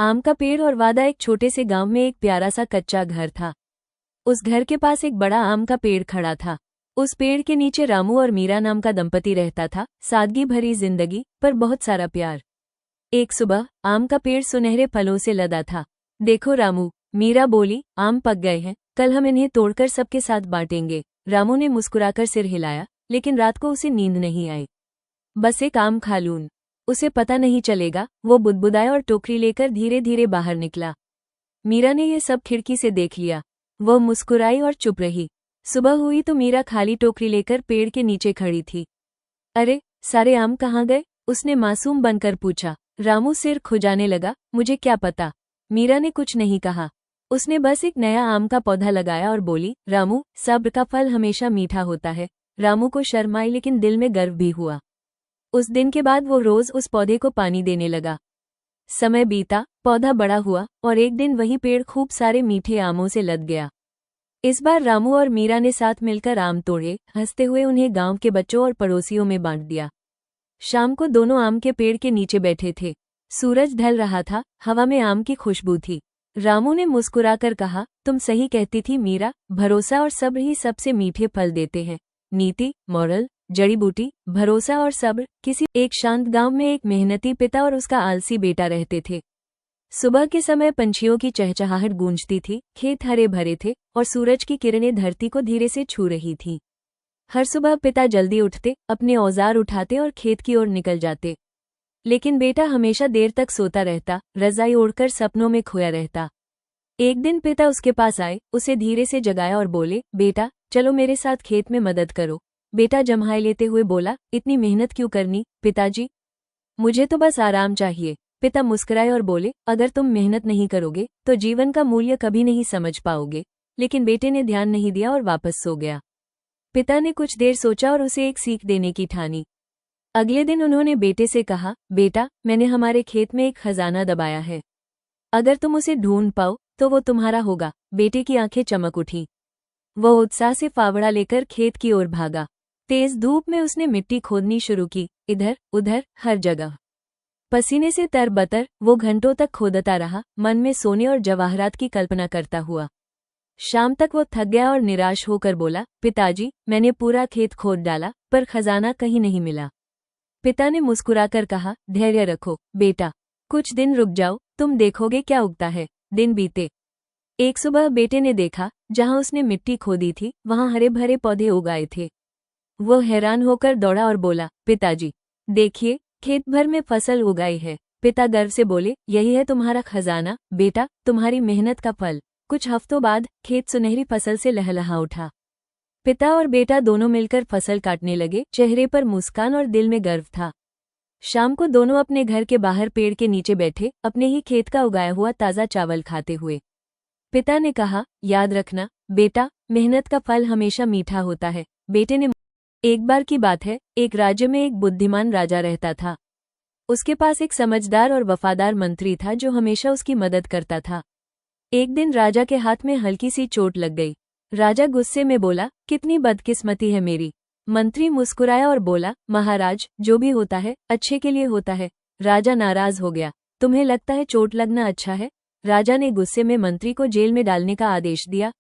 आम का पेड़ और वादा। एक छोटे से गांव में एक प्यारा सा कच्चा घर था। उस घर के पास एक बड़ा आम का पेड़ खड़ा था। उस पेड़ के नीचे रामू और मीरा नाम का दंपति रहता था। सादगी भरी जिंदगी पर बहुत सारा प्यार। एक सुबह आम का पेड़ सुनहरे फलों से लदा था। देखो रामू, मीरा बोली, आम पक गए हैं, कल हम इन्हें तोड़कर सबके साथ बांटेंगे। रामू ने मुस्कुराकर सिर हिलाया, लेकिन रात को उसे नींद नहीं आई। बस एक आम खा लूं, उसे पता नहीं चलेगा। वो बुदबुदाया और टोकरी लेकर धीरे धीरे बाहर निकला। मीरा ने ये सब खिड़की से देख लिया। वह मुस्कुराई और चुप रही। सुबह हुई तो मीरा खाली टोकरी लेकर पेड़ के नीचे खड़ी थी। अरे, सारे आम कहाँ गए? उसने मासूम बनकर पूछा। रामू सिर खुजाने लगा, मुझे क्या पता। मीरा ने कुछ नहीं कहा। उसने बस एक नया आम का पौधा लगाया और बोली, रामू, सब्र का फल हमेशा मीठा होता है। रामू को शर्म आई, लेकिन दिल में गर्व भी हुआ। उस दिन के बाद वो रोज उस पौधे को पानी देने लगा। समय बीता, पौधा बड़ा हुआ और एक दिन वही पेड़ खूब सारे मीठे आमों से लद गया। इस बार रामू और मीरा ने साथ मिलकर आम तोड़े। हंसते हुए उन्हें गांव के बच्चों और पड़ोसियों में बांट दिया। शाम को दोनों आम के पेड़ के नीचे बैठे थे। सूरज ढल रहा था, हवा में आम की खुशबू थी। रामू ने मुस्कुराकर कहा, तुम सही कहती थी मीरा, भरोसा और सब्र ही सबसे मीठे फल देते हैं। नीति, मॉरल, जड़ी बूटी, भरोसा और सब्र। किसी एक शांत गांव में एक मेहनती पिता और उसका आलसी बेटा रहते थे। सुबह के समय पंछियों की चहचहाहट गूंजती थी, खेत हरे भरे थे और सूरज की किरणें धरती को धीरे से छू रही थीं। हर सुबह पिता जल्दी उठते, अपने औजार उठाते और खेत की ओर निकल जाते। लेकिन बेटा हमेशा देर तक सोता रहता, रजाई ओढ़कर सपनों में खोया रहता। एक दिन पिता उसके पास आए, उसे धीरे से जगाया और बोले, बेटा, चलो मेरे साथ खेत में मदद करो। बेटा जम्हाई लेते हुए बोला, इतनी मेहनत क्यों करनी पिताजी? मुझे तो बस आराम चाहिए। पिता मुस्कुराए और बोले, अगर तुम मेहनत नहीं करोगे तो जीवन का मूल्य कभी नहीं समझ पाओगे। लेकिन बेटे ने ध्यान नहीं दिया और वापस सो गया। पिता ने कुछ देर सोचा और उसे एक सीख देने की ठानी। अगले दिन उन्होंने बेटे से कहा, बेटा, मैंने हमारे खेत में एक खजाना दबाया है। अगर तुम उसे ढूंढ पाओ तो वो तुम्हारा होगा। बेटे की आंखें चमक उठी। वह उत्साह से फावड़ा लेकर खेत की ओर भागा। तेज धूप में उसने मिट्टी खोदनी शुरू की, इधर उधर हर जगह। पसीने से तरबतर वो घंटों तक खोदता रहा, मन में सोने और जवाहरात की कल्पना करता हुआ। शाम तक वो थक गया और निराश होकर बोला, पिताजी, मैंने पूरा खेत खोद डाला पर खजाना कहीं नहीं मिला। पिता ने मुस्कुराकर कहा, धैर्य रखो बेटा, कुछ दिन रुक जाओ, तुम देखोगे क्या उगता है। दिन बीते। एक सुबह बेटे ने देखा, जहां उसने मिट्टी खोदी थी वहां हरे भरे पौधे उगाए थे। वो हैरान होकर दौड़ा और बोला, पिताजी, देखिए, खेत भर में फसल उगाई है। पिता गर्व से बोले, यही है तुम्हारा खजाना बेटा, तुम्हारी मेहनत का फल। कुछ हफ्तों बाद खेत सुनहरी फसल से लहलहा उठा। पिता और बेटा दोनों मिलकर फसल काटने लगे, चेहरे पर मुस्कान और दिल में गर्व था। शाम को दोनों अपने घर के बाहर पेड़ के नीचे बैठे, अपने ही खेत का उगाया हुआ ताज़ा चावल खाते हुए। पिता ने कहा, याद रखना बेटा, मेहनत का फल हमेशा मीठा होता है। बेटे ने, एक बार की बात है, एक राज्य में एक बुद्धिमान राजा रहता था। उसके पास एक समझदार और वफादार मंत्री था जो हमेशा उसकी मदद करता था। एक दिन राजा के हाथ में हल्की सी चोट लग गई। राजा गुस्से में बोला, कितनी बदकिस्मती है मेरी। मंत्री मुस्कुराया और बोला, महाराज, जो भी होता है अच्छे के लिए होता है। राजा नाराज हो गया, तुम्हें लगता है चोट लगना अच्छा है? राजा ने गुस्से में मंत्री को जेल में डालने का आदेश दिया।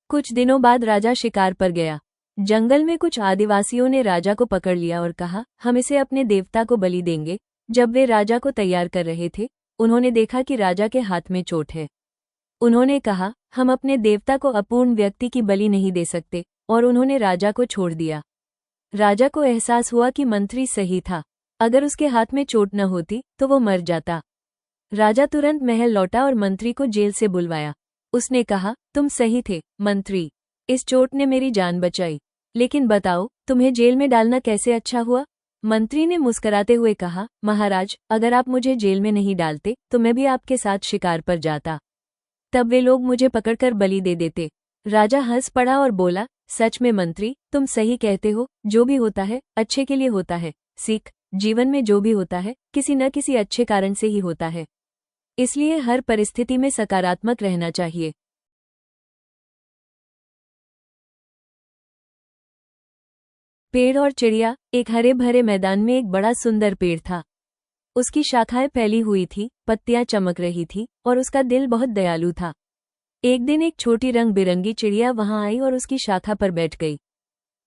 कुछ दिनों बाद राजा शिकार पर गया। जंगल में कुछ आदिवासियों ने राजा को पकड़ लिया और कहा, हम इसे अपने देवता को बलि देंगे। जब वे राजा को तैयार कर रहे थे, उन्होंने देखा कि राजा के हाथ में चोट है। उन्होंने कहा, हम अपने देवता को अपूर्ण व्यक्ति की बलि नहीं दे सकते, और उन्होंने राजा को छोड़ दिया। राजा को एहसास हुआ कि मंत्री सही था। अगर उसके हाथ में चोट न होती तो वो मर जाता। राजा तुरंत महल लौटा और मंत्री को जेल से बुलवाया। उसने कहा, तुम सही थे मंत्री, इस चोट ने मेरी जान बचाई। लेकिन बताओ, तुम्हें जेल में डालना कैसे अच्छा हुआ? मंत्री ने मुस्कुराते हुए कहा, महाराज, अगर आप मुझे जेल में नहीं डालते तो मैं भी आपके साथ शिकार पर जाता। तब वे लोग मुझे पकड़कर बलि दे देते। राजा हंस पड़ा और बोला, सच में मंत्री, तुम सही कहते हो, जो भी होता है अच्छे के लिए होता है। सीख, जीवन में जो भी होता है किसी न किसी अच्छे कारण से ही होता है। इसलिए हर परिस्थिति में सकारात्मक रहना चाहिए। पेड़ और चिड़िया। एक हरे भरे मैदान में एक बड़ा सुंदर पेड़ था। उसकी शाखाएं फैली हुई थी, पत्तियां चमक रही थी और उसका दिल बहुत दयालु था। एक दिन एक छोटी रंग बिरंगी चिड़िया वहां आई और उसकी शाखा पर बैठ गई।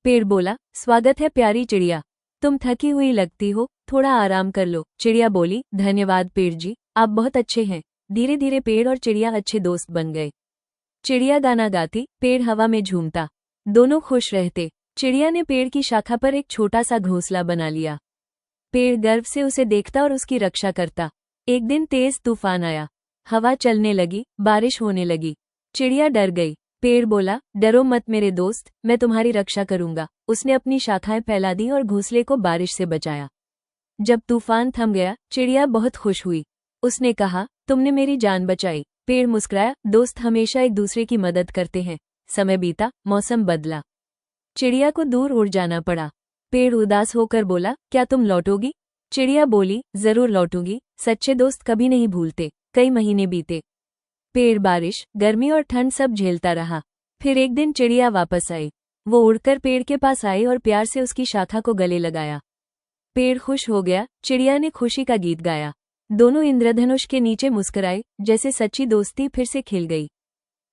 पेड़ बोला, स्वागत है प्यारी चिड़िया, तुम थकी हुई लगती हो, थोड़ा आराम कर लो। चिड़िया बोली, धन्यवाद पेड़ जी, आप बहुत अच्छे हैं। धीरे धीरे पेड़ और चिड़िया अच्छे दोस्त बन गए। चिड़िया गाना गाती, पेड़ हवा में झूमता, दोनों खुश रहते। चिड़िया ने पेड़ की शाखा पर एक छोटा सा घोंसला बना लिया। पेड़ गर्व से उसे देखता और उसकी रक्षा करता। एक दिन तेज तूफान आया, हवा चलने लगी, बारिश होने लगी। चिड़िया डर गई। पेड़ बोला, डरो मत मेरे दोस्त, मैं तुम्हारी रक्षा करूंगा। उसने अपनी शाखाएं फैला दी और घोंसले को बारिश से बचाया। जब तूफान थम गया, चिड़िया बहुत खुश हुई। उसने कहा, तुमने मेरी जान बचाई। पेड़ मुस्कुराया, दोस्त हमेशा एक दूसरे की मदद करते हैं। समय बीता, मौसम बदला, चिड़िया को दूर उड़ जाना पड़ा। पेड़ उदास होकर बोला, क्या तुम लौटोगी? चिड़िया बोली, जरूर लौटूंगी, सच्चे दोस्त कभी नहीं भूलते। कई महीने बीते। पेड़ बारिश, गर्मी और ठंड सब झेलता रहा। फिर एक दिन चिड़िया वापस आई। वो उड़कर पेड़ के पास आई और प्यार से उसकी शाखा को गले लगाया। पेड़ खुश हो गया, चिड़िया ने खुशी का गीत गाया। दोनों इंद्रधनुष के नीचे मुस्कुराए, जैसे सच्ची दोस्ती फिर से खिल गई।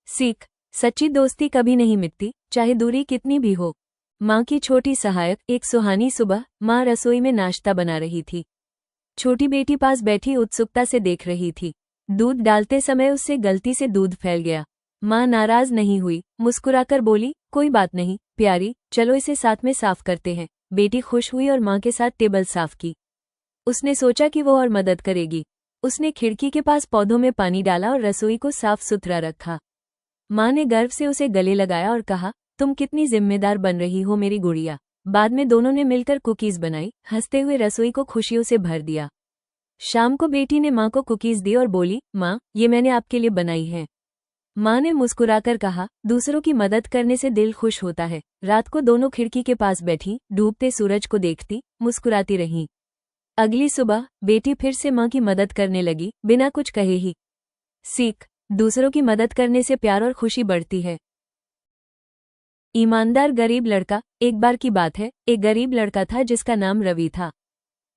सीख, सच्ची दोस्ती कभी नहीं मिटती, चाहे दूरी कितनी भी हो। माँ की छोटी सहायक। एक सुहानी सुबह, माँ रसोई में नाश्ता बना रही थी। छोटी बेटी पास बैठी उत्सुकता से देख रही थी। दूध डालते समय उससे गलती से दूध फैल गया। माँ नाराज नहीं हुई, मुस्कुराकर बोली, कोई बात नहीं प्यारी, चलो इसे साथ में साफ करते हैं। बेटी खुश हुई और माँ के साथ टेबल साफ की। उसने सोचा कि वो और मदद करेगी। उसने खिड़की के पास पौधों में पानी डाला और रसोई को साफ सुथरा रखा। माँ ने गर्व से उसे गले लगाया और कहा, तुम कितनी जिम्मेदार बन रही हो मेरी गुड़िया। बाद में दोनों ने मिलकर कुकीज बनाई, हंसते हुए रसोई को खुशियों से भर दिया। शाम को बेटी ने माँ को कुकीज दी और बोली, माँ, ये मैंने आपके लिए बनाई है। माँ ने मुस्कुराकर कहा, दूसरों की मदद करने से दिल खुश होता है। रात को दोनों खिड़की के पास बैठी, डूबते सूरज को देखती, मुस्कुराती रहीं। अगली सुबह बेटी फिर से माँ की मदद करने लगी, बिना कुछ कहे ही। सीख, दूसरों की मदद करने से प्यार और खुशी बढ़ती है। ईमानदार गरीब लड़का। एक बार की बात है, एक गरीब लड़का था जिसका नाम रवि था।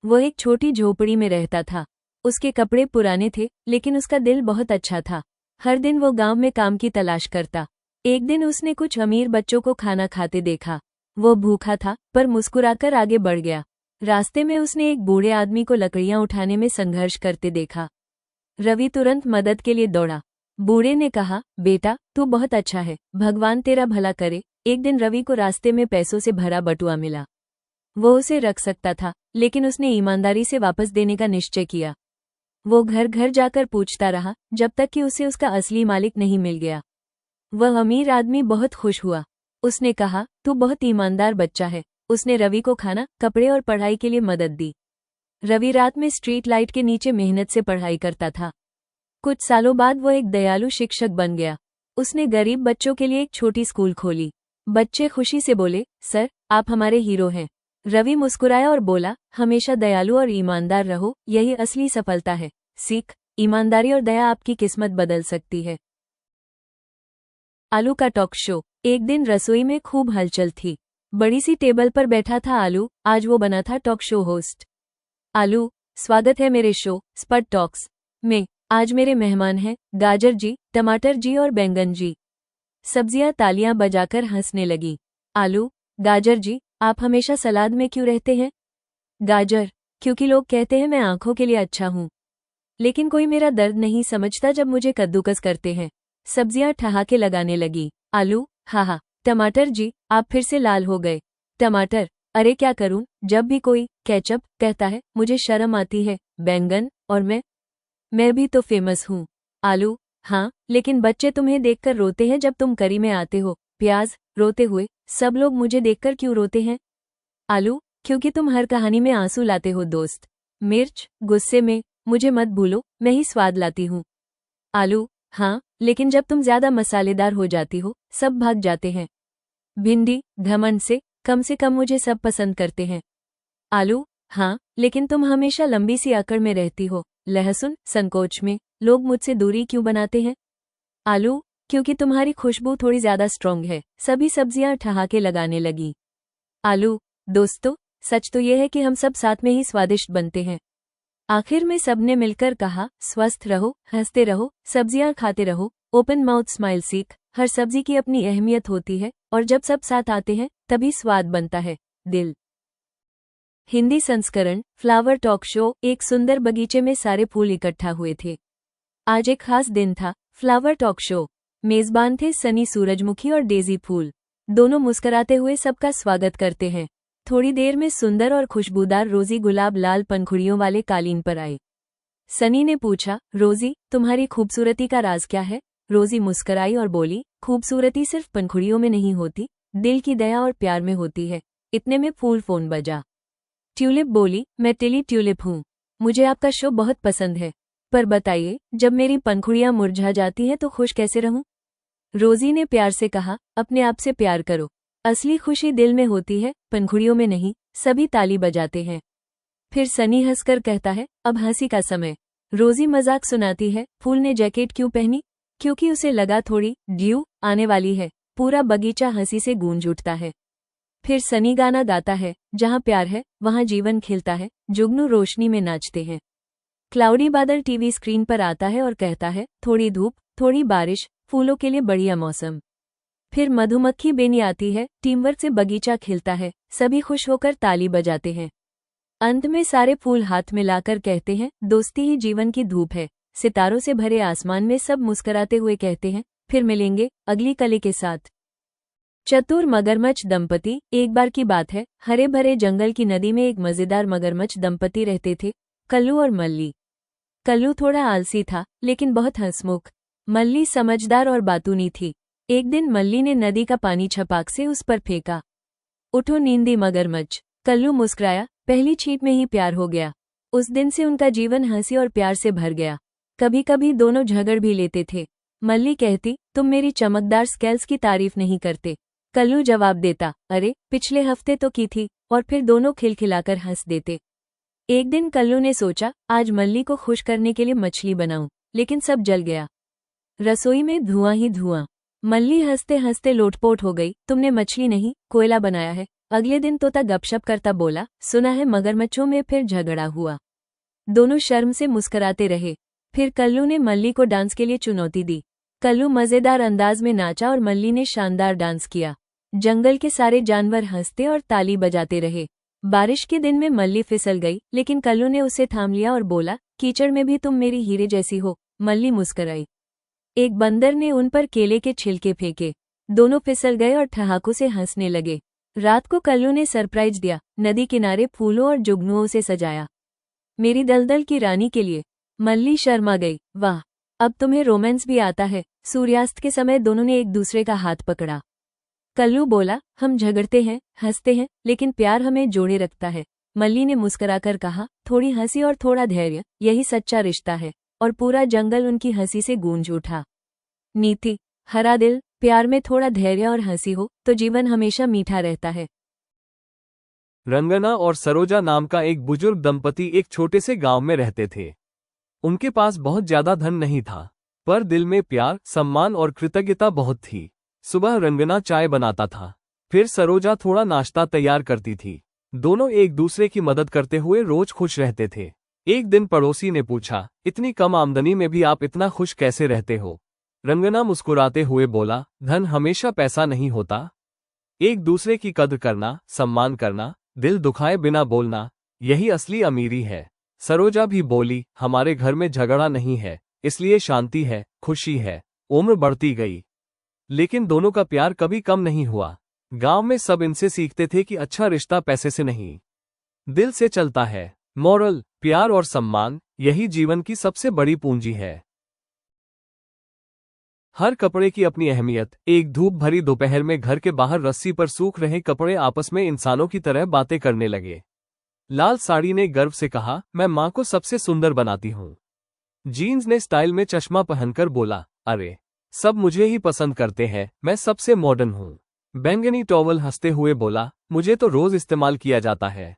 वो एक छोटी झोपड़ी में रहता था। उसके कपड़े पुराने थे, लेकिन उसका दिल बहुत अच्छा था। हर दिन वो गांव में काम की तलाश करता। एक दिन उसने कुछ अमीर बच्चों को खाना खाते देखा। वो भूखा था, पर मुस्कुराकर आगे बढ़ गया। रास्ते में उसने एक बूढ़े आदमी को लकड़ियां उठाने में संघर्ष करते देखा। रवि तुरंत मदद के लिए दौड़ा। बूढ़े ने कहा, बेटा, तू बहुत अच्छा है, भगवान तेरा भला करे। एक दिन रवि को रास्ते में पैसों से भरा बटुआ मिला। वो उसे रख सकता था, लेकिन उसने ईमानदारी से वापस देने का निश्चय किया। वो घर घर जाकर पूछता रहा, जब तक कि उसे उसका असली मालिक नहीं मिल गया। वह अमीर आदमी बहुत खुश हुआ। उसने कहा, तू बहुत ईमानदार बच्चा है। उसने रवि को खाना, कपड़े और पढ़ाई के लिए मदद दी। रवि रात में स्ट्रीट लाइट के नीचे मेहनत से पढ़ाई करता था। कुछ सालों बाद वो एक दयालु शिक्षक बन गया। उसने गरीब बच्चों के लिए एक छोटी स्कूल खोली। बच्चे खुशी से बोले, सर, आप हमारे हीरो हैं। रवि मुस्कुराया और बोला, हमेशा दयालु और ईमानदार रहो, यही असली सफलता है। सीख, ईमानदारी और दया आपकी किस्मत बदल सकती है। आलू का टॉक शो। एक दिन रसोई में खूब हलचल थी। बड़ी सी टेबल पर बैठा था आलू, आज वो बना था टॉक शो होस्ट। आलू, स्वागत है मेरे शो स्पट टॉक्स में। आज मेरे मेहमान हैं गाजर जी, टमाटर जी और बैंगन जी। सब्जियां तालियां बजाकर हंसने लगी। आलू, गाजर जी, आप हमेशा सलाद में क्यों रहते हैं? गाजर, क्योंकि लोग कहते हैं मैं आंखों के लिए अच्छा हूं, लेकिन कोई मेरा दर्द नहीं समझता जब मुझे कद्दूकस करते हैं। सब्जियां ठहाके लगाने लगी। आलू, हा। टमाटर जी, आप फिर से लाल हो गए। टमाटर, अरे क्या करूं, जब भी कोई केचप कहता है मुझे शर्म आती है। बैंगन, और मैं भी तो फेमस हूं। आलू, हाँ, लेकिन बच्चे तुम्हें देखकर रोते हैं जब तुम करी में आते हो। प्याज, रोते हुए, सब लोग मुझे देखकर क्यों रोते हैं? आलू, क्योंकि तुम हर कहानी में आंसू लाते हो दोस्त। मिर्च, गुस्से में, मुझे मत भूलो, मैं ही स्वाद लाती हूँ। आलू, हाँ, लेकिन जब तुम ज्यादा मसालेदार हो जाती हो, सब भाग जाते हैं। भिंडी, घमंड से कम मुझे सब पसंद करते हैं। आलू, हाँ, लेकिन तुम हमेशा लंबी सी अकड़ में रहती हो। लहसुन, संकोच में, लोग मुझसे दूरी क्यों बनाते हैं? आलू, क्योंकि तुम्हारी खुशबू थोड़ी ज्यादा स्ट्रॉन्ग है। सभी सब्जियां ठहाके लगाने लगी। आलू, दोस्तों, सच तो यह है कि हम सब साथ में ही स्वादिष्ट बनते हैं। आखिर में सबने मिलकर कहा, स्वस्थ रहो, हंसते रहो, सब्जियां खाते रहो, ओपन माउथ स्माइल सीख। हर सब्जी की अपनी अहमियत होती है और जब सब साथ आते हैं तभी स्वाद बनता है। दिल। हिंदी संस्करण फ्लावर टॉक शो। एक सुंदर बगीचे में सारे फूल इकट्ठा हुए थे। आज एक खास दिन था। Flower talk show. मेजबान थे सनी सूरजमुखी और डेजी फूल। दोनों मुस्कुराते हुए सबका स्वागत करते हैं। थोड़ी देर में सुंदर और खुशबूदार रोजी गुलाब लाल पंखुड़ियों वाले कालीन पर आई। सनी ने पूछा, रोजी, तुम्हारी खूबसूरती का राज क्या है? रोजी मुस्कुराई और बोली, खूबसूरती सिर्फ पंखुड़ियों में नहीं होती, दिल की दया और प्यार में होती है। इतने में फोन बजा। ट्यूलिप बोली, मैं टिली ट्यूलिप हूँ। मुझे आपका शो बहुत पसंद है, पर बताइए, जब मेरी पंखुड़ियां मुरझा जाती हैं तो खुश कैसे रहूं? रोजी ने प्यार से कहा, अपने आप से प्यार करो। असली खुशी दिल में होती है, पंखुड़ियों में नहीं। सभी ताली बजाते हैं। फिर सनी हंसकर कहता है, अब हंसी का समय। रोजी मजाक सुनाती है, फूल ने जैकेट क्यों पहनी? क्योंकि उसे लगा थोड़ी ड्यू आने वाली है। पूरा बगीचा हंसी से गूंज उठता है। फिर सनी गाना गाता है, जहाँ प्यार है वहाँ जीवन खिलता है, जुगनू रोशनी में नाचते हैं। क्लाउडी बादल टीवी स्क्रीन पर आता है और कहता है, थोड़ी धूप, थोड़ी बारिश, फूलों के लिए बढ़िया मौसम। फिर मधुमक्खी बेनी आती है, टीमवर्क से बगीचा खिलता है, सभी खुश होकर ताली बजाते हैं। अंत में सारे फूल हाथ मिलाकर कहते हैं, दोस्ती ही जीवन की धूप है। सितारों से भरे आसमान में सब मुस्कुराते हुए कहते हैं, फिर मिलेंगे अगली कली के साथ। चतुर मगरमच्छ दंपति। एक बार की बात है, हरे भरे जंगल की नदी में एक मजेदार मगरमच्छ दंपति रहते थे, कल्लू और मल्ली। कल्लू थोड़ा आलसी था, लेकिन बहुत हंसमुख। मल्ली समझदार और बातूनी थी। एक दिन मल्ली ने नदी का पानी छपाक से उस पर फेंका। उठो नींदी मगरमच्छ। कल्लू मुस्कुराया, पहली छींट में ही प्यार हो गया। उस दिन से उनका जीवन हंसी और प्यार से भर गया। कभी कभी दोनों झगड़ भी लेते थे। मल्ली कहती, तुम मेरी चमकदार स्केल्स की तारीफ नहीं करते। कल्लू जवाब देता, अरे पिछले हफ्ते तो की थी, और फिर दोनों खिलखिलाकर हंस देते। एक दिन कल्लू ने सोचा, आज मल्ली को खुश करने के लिए मछली बनाऊं, लेकिन सब जल गया। रसोई में धुआं ही धुआं। मल्ली हंसते हंसते लोटपोट हो गई, तुमने मछली नहीं, कोयला बनाया है। अगले दिन तोता गपशप करता बोला, सुना है मगरमच्छों में फिर झगड़ा हुआ। दोनों शर्म से मुस्कुराते रहे। फिर कल्लू ने मल्ली को डांस के लिए चुनौती दी। कल्लू मजेदार अंदाज में नाचा और मल्ली ने शानदार डांस किया। जंगल के सारे जानवर हंसते और ताली बजाते रहे। बारिश के दिन में मल्ली फिसल गई, लेकिन कल्लू ने उसे थाम लिया और बोला, कीचड़ में भी तुम मेरी हीरे जैसी हो। मल्ली मुस्कुराई। एक बंदर ने उन पर केले के छिलके फेंके। दोनों फिसल गए और ठहाकों से हंसने लगे। रात को कल्लू ने सरप्राइज दिया, नदी किनारे फूलों और जुगनुओं से सजाया। मेरी दलदल की रानी के लिए। मल्ली शर्मा गई, वाह, अब तुम्हें रोमांस भी आता है। सूर्यास्त के समय दोनों ने एक दूसरे का हाथ पकड़ा। कल्लू बोला, हम झगड़ते हैं, हंसते हैं, लेकिन प्यार हमें जोड़े रखता है। मल्ली ने मुस्कुराकर कहा, थोड़ी हंसी और थोड़ा धैर्य, यही सच्चा रिश्ता है। और पूरा जंगल उनकी हंसी से गूंज उठा। नीति, हरा दिल, प्यार में थोड़ा धैर्य और हंसी हो तो जीवन हमेशा मीठा रहता है। रंगना और सरोजा नाम का एक बुजुर्ग दंपति एक छोटे से गांव में रहते थे। उनके पास बहुत ज्यादा धन नहीं था, पर दिल में प्यार, सम्मान और कृतज्ञता बहुत थी। सुबह रंगना चाय बनाता था, फिर सरोजा थोड़ा नाश्ता तैयार करती थी। दोनों एक दूसरे की मदद करते हुए रोज खुश रहते थे। एक दिन पड़ोसी ने पूछा, इतनी कम आमदनी में भी आप इतना खुश कैसे रहते हो? रंगना मुस्कुराते हुए बोला, धन हमेशा पैसा नहीं होता। एक दूसरे की कद्र करना, सम्मान करना, दिल दुखाए बिना बोलना, यही असली अमीरी है। सरोजा भी बोली, हमारे घर में झगड़ा नहीं है, इसलिए शांति है, खुशी है। उम्र बढ़ती गई, लेकिन दोनों का प्यार कभी कम नहीं हुआ। गांव में सब इनसे सीखते थे कि अच्छा रिश्ता पैसे से नहीं, दिल से चलता है। मॉरल, प्यार और सम्मान, यही जीवन की सबसे बड़ी पूंजी है। हर कपड़े की अपनी अहमियत। एक धूप भरी दोपहर में घर के बाहर रस्सी पर सूख रहे कपड़े आपस में इंसानों की तरह बातें करने लगे। लाल साड़ी ने गर्व से कहा, मैं माँ को सबसे सुंदर बनाती हूँ। जीन्स ने स्टाइल में चश्मा पहनकर बोला, अरे, सब मुझे ही पसंद करते हैं, मैं सबसे मॉडर्न हूँ। बैंगनी टॉवल हंसते हुए बोला, मुझे तो रोज इस्तेमाल किया जाता है,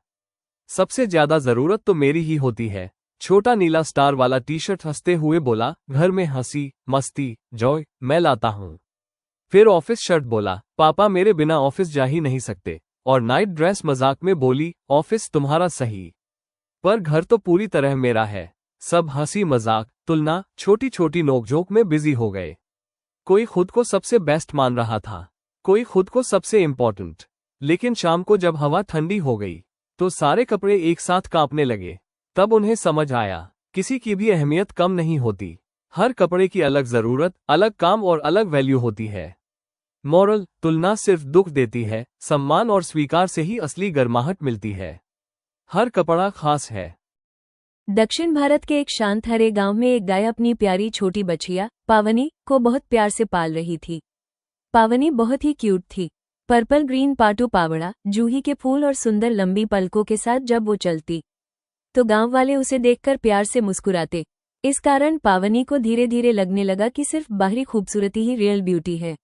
सबसे ज्यादा जरूरत तो मेरी ही होती है। छोटा नीला स्टार वाला टी शर्ट हंसते हुए बोला, घर में हंसी, मस्ती, जॉय मैं लाता हूँ। फिर ऑफिस शर्ट बोला, पापा मेरे बिना ऑफिस जा ही नहीं सकते। और नाइट ड्रेस मजाक में बोली, ऑफिस तुम्हारा सही। पर घर तो पूरी तरह मेरा है। सब हंसी मजाक, तुलना, छोटी छोटी नोकझोंक में बिजी हो गए। कोई खुद को सबसे बेस्ट मान रहा था, कोई खुद को सबसे इम्पोर्टेंट। लेकिन शाम को जब हवा ठंडी हो गई तो सारे कपड़े एक साथ कांपने लगे। तब उन्हें समझ आया, किसी की भी अहमियत कम नहीं होती। हर कपड़े की अलग जरूरत, अलग काम और अलग वैल्यू होती है। मॉरल, तुलना सिर्फ दुख देती है, सम्मान और स्वीकार से ही असली गर्माहट मिलती है। हर कपड़ा खास है। दक्षिण भारत के एक शांत हरे गांव में एक गाय अपनी प्यारी छोटी बछिया पावनी को बहुत प्यार से पाल रही थी। पावनी बहुत ही क्यूट थी। पर्पल ग्रीन पाटू पावड़ा, जूही के फूल और सुंदर लंबी पलकों के साथ जब वो चलती तो गांव वाले उसे देखकर प्यार से मुस्कुराते। इस कारण पावनी को धीरे धीरे लगने लगा कि सिर्फ बाहरी खूबसूरती ही रियल ब्यूटी है।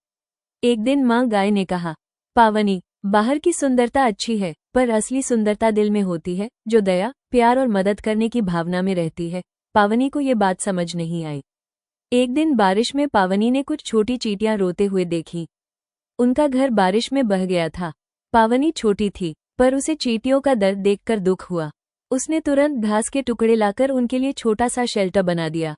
एक दिन माँ गाय ने कहा, पावनी, बाहर की सुंदरता अच्छी है, पर असली सुंदरता दिल में होती है, जो दया, प्यार और मदद करने की भावना में रहती है। पावनी को ये बात समझ नहीं आई। एक दिन बारिश में पावनी ने कुछ छोटी चींटियां रोते हुए देखी। उनका घर बारिश में बह गया था। पावनी छोटी थी, पर उसे चींटियों का दर्द देखकर दुख हुआ। उसने तुरंत घास के टुकड़े लाकर उनके लिए छोटा सा शेल्टर बना दिया।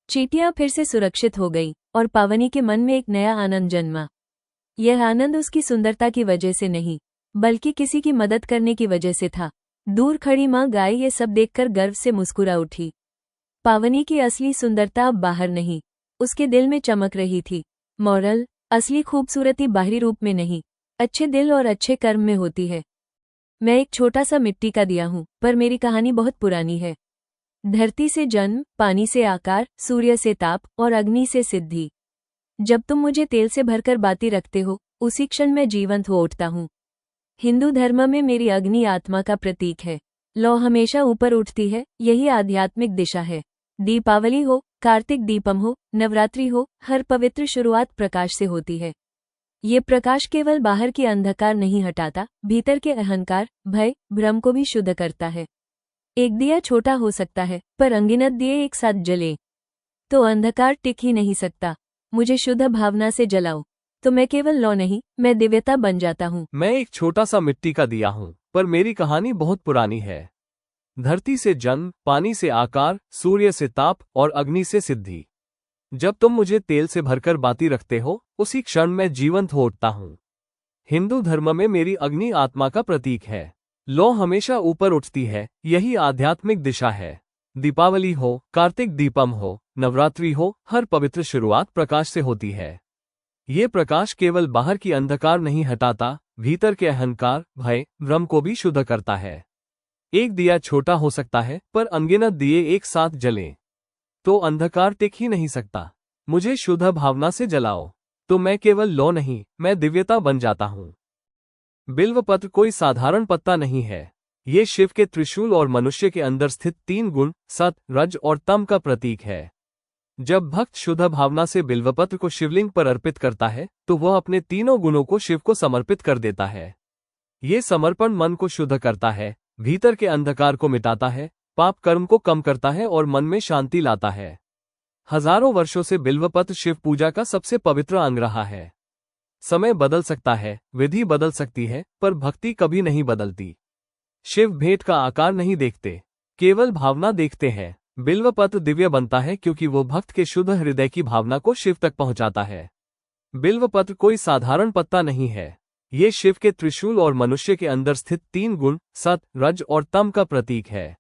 चींटियां फिर से सुरक्षित हो गईं और पावनी के मन में एक नया आनंद जन्मा। यह आनंद उसकी सुंदरता की वजह से नहीं, बल्कि किसी की मदद करने की वजह से था। दूर खड़ी माँ गाय ये सब देखकर गर्व से मुस्कुरा उठी। पावनी की असली सुंदरता अब बाहर नहीं, उसके दिल में चमक रही थी। मॉरल, असली खूबसूरती बाहरी रूप में नहीं, अच्छे दिल और अच्छे कर्म में होती है। मैं एक छोटा सा मिट्टी का दिया हूँ, पर मेरी कहानी बहुत पुरानी है। धरती से जन्म, पानी से आकार, सूर्य से ताप और अग्नि से सिद्धि। जब तुम मुझे तेल से भरकर बाती रखते हो, उसी क्षण मैं जीवंत हो उठता हूँ। हिंदू धर्म में मेरी अग्नि आत्मा का प्रतीक है। लौ हमेशा ऊपर उठती है, यही आध्यात्मिक दिशा है। दीपावली हो, कार्तिक दीपम हो, नवरात्रि हो, हर पवित्र शुरुआत प्रकाश से होती है। ये प्रकाश केवल बाहर की अंधकार नहीं हटाता, भीतर के अहंकार, भय, भ्रम को भी शुद्ध करता है। एक दिया छोटा हो सकता है, पर अनगिनत दिए एक साथ जले तो अंधकार टिक ही नहीं सकता। मुझे शुद्ध भावना से जलाओ, तो मैं केवल लौ नहीं, मैं दिव्यता बन जाता हूँ। मैं एक छोटा सा मिट्टी का दिया हूँ, पर मेरी कहानी बहुत पुरानी है। धरती से जन्म, पानी से आकार, सूर्य से ताप और अग्नि से सिद्धि। जब तुम मुझे तेल से भरकर बाती रखते हो, उसी क्षण मैं जीवंत हो उठता हूँ। हिंदू धर्म में मेरी अग्नि आत्मा का प्रतीक है। लौ हमेशा ऊपर उठती है, यही आध्यात्मिक दिशा है। दीपावली हो, कार्तिक दीपम हो, नवरात्रि हो, हर पवित्र शुरुआत प्रकाश से होती है। ये प्रकाश केवल बाहर की अंधकार नहीं हटाता, भीतर के अहंकार, भय, भ्रम को भी शुद्ध करता है। एक दिया छोटा हो सकता है, पर अनगिनत दिए एक साथ जलें तो अंधकार टिक ही नहीं सकता। मुझे शुद्ध भावना से जलाओ, तो मैं केवल लौ नहीं, मैं दिव्यता बन जाता हूँ। बिल्वपत्र कोई साधारण पत्ता नहीं है। ये शिव के त्रिशूल और मनुष्य के अंदर स्थित 3 गुण, सत, रज और तम का प्रतीक है। जब भक्त शुद्ध भावना से बिल्वपत्र को शिवलिंग पर अर्पित करता है, तो वह अपने तीनों गुणों को शिव को समर्पित कर देता है। ये समर्पण मन को शुद्ध करता है, भीतर के अंधकार को मिटाता है, पाप कर्म को कम करता है और मन में शांति लाता है। हजारों वर्षों से बिल्वपत्र शिव पूजा का सबसे पवित्र अंग रहा है। समय बदल सकता है, विधि बदल सकती है, पर भक्ति कभी नहीं बदलती। शिव भेंट का आकार नहीं देखते, केवल भावना देखते हैं। बिल्वपत्र दिव्य बनता है क्योंकि वो भक्त के शुद्ध हृदय की भावना को शिव तक पहुंचाता है। बिल्वपत्र कोई साधारण पत्ता नहीं है। ये शिव के त्रिशूल और मनुष्य के अंदर स्थित 3 गुण, सत, रज और तम का प्रतीक है।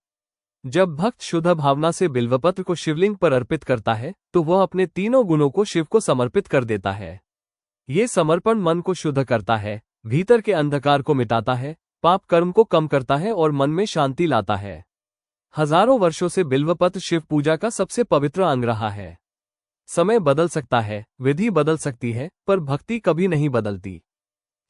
जब भक्त शुद्ध भावना से बिल्वपत्र को शिवलिंग पर अर्पित करता है, तो वह अपने तीनों गुणों को शिव को समर्पित कर देता है। ये समर्पण मन को शुद्ध करता है, भीतर के अंधकार को मिटाता है, पाप कर्म को कम करता है और मन में शांति लाता है। हजारों वर्षों से बिल्वपत्र शिव पूजा का सबसे पवित्र अंग रहा है। समय बदल सकता है, विधि बदल सकती है, पर भक्ति कभी नहीं बदलती।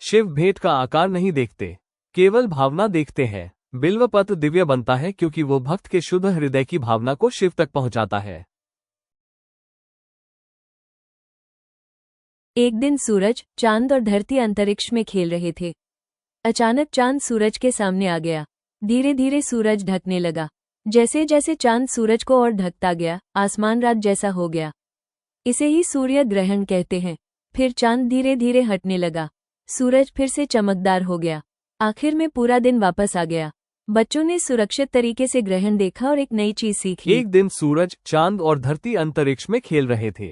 शिव भेंट का आकार नहीं देखते, केवल भावना देखते हैं। बिल्वपत्र दिव्य बनता है क्योंकि वो भक्त के शुद्ध हृदय की भावना को शिव तक पहुंचाता है। एक दिन सूरज, चांद और धरती अंतरिक्ष में खेल रहे थे। अचानक चांद सूरज के सामने आ गया। धीरे धीरे सूरज ढकने लगा। जैसे जैसे चांद सूरज को और ढकता गया, आसमान रात जैसा हो गया। इसे ही सूर्य ग्रहण कहते हैं। फिर चांद धीरे धीरे हटने लगा। सूरज फिर से चमकदार हो गया। आखिर में पूरा दिन वापस आ गया। बच्चों ने सुरक्षित तरीके से ग्रहण देखा और एक नई चीज सीख ली। एक दिन सूरज, चांद और धरती अंतरिक्ष में खेल रहे थे।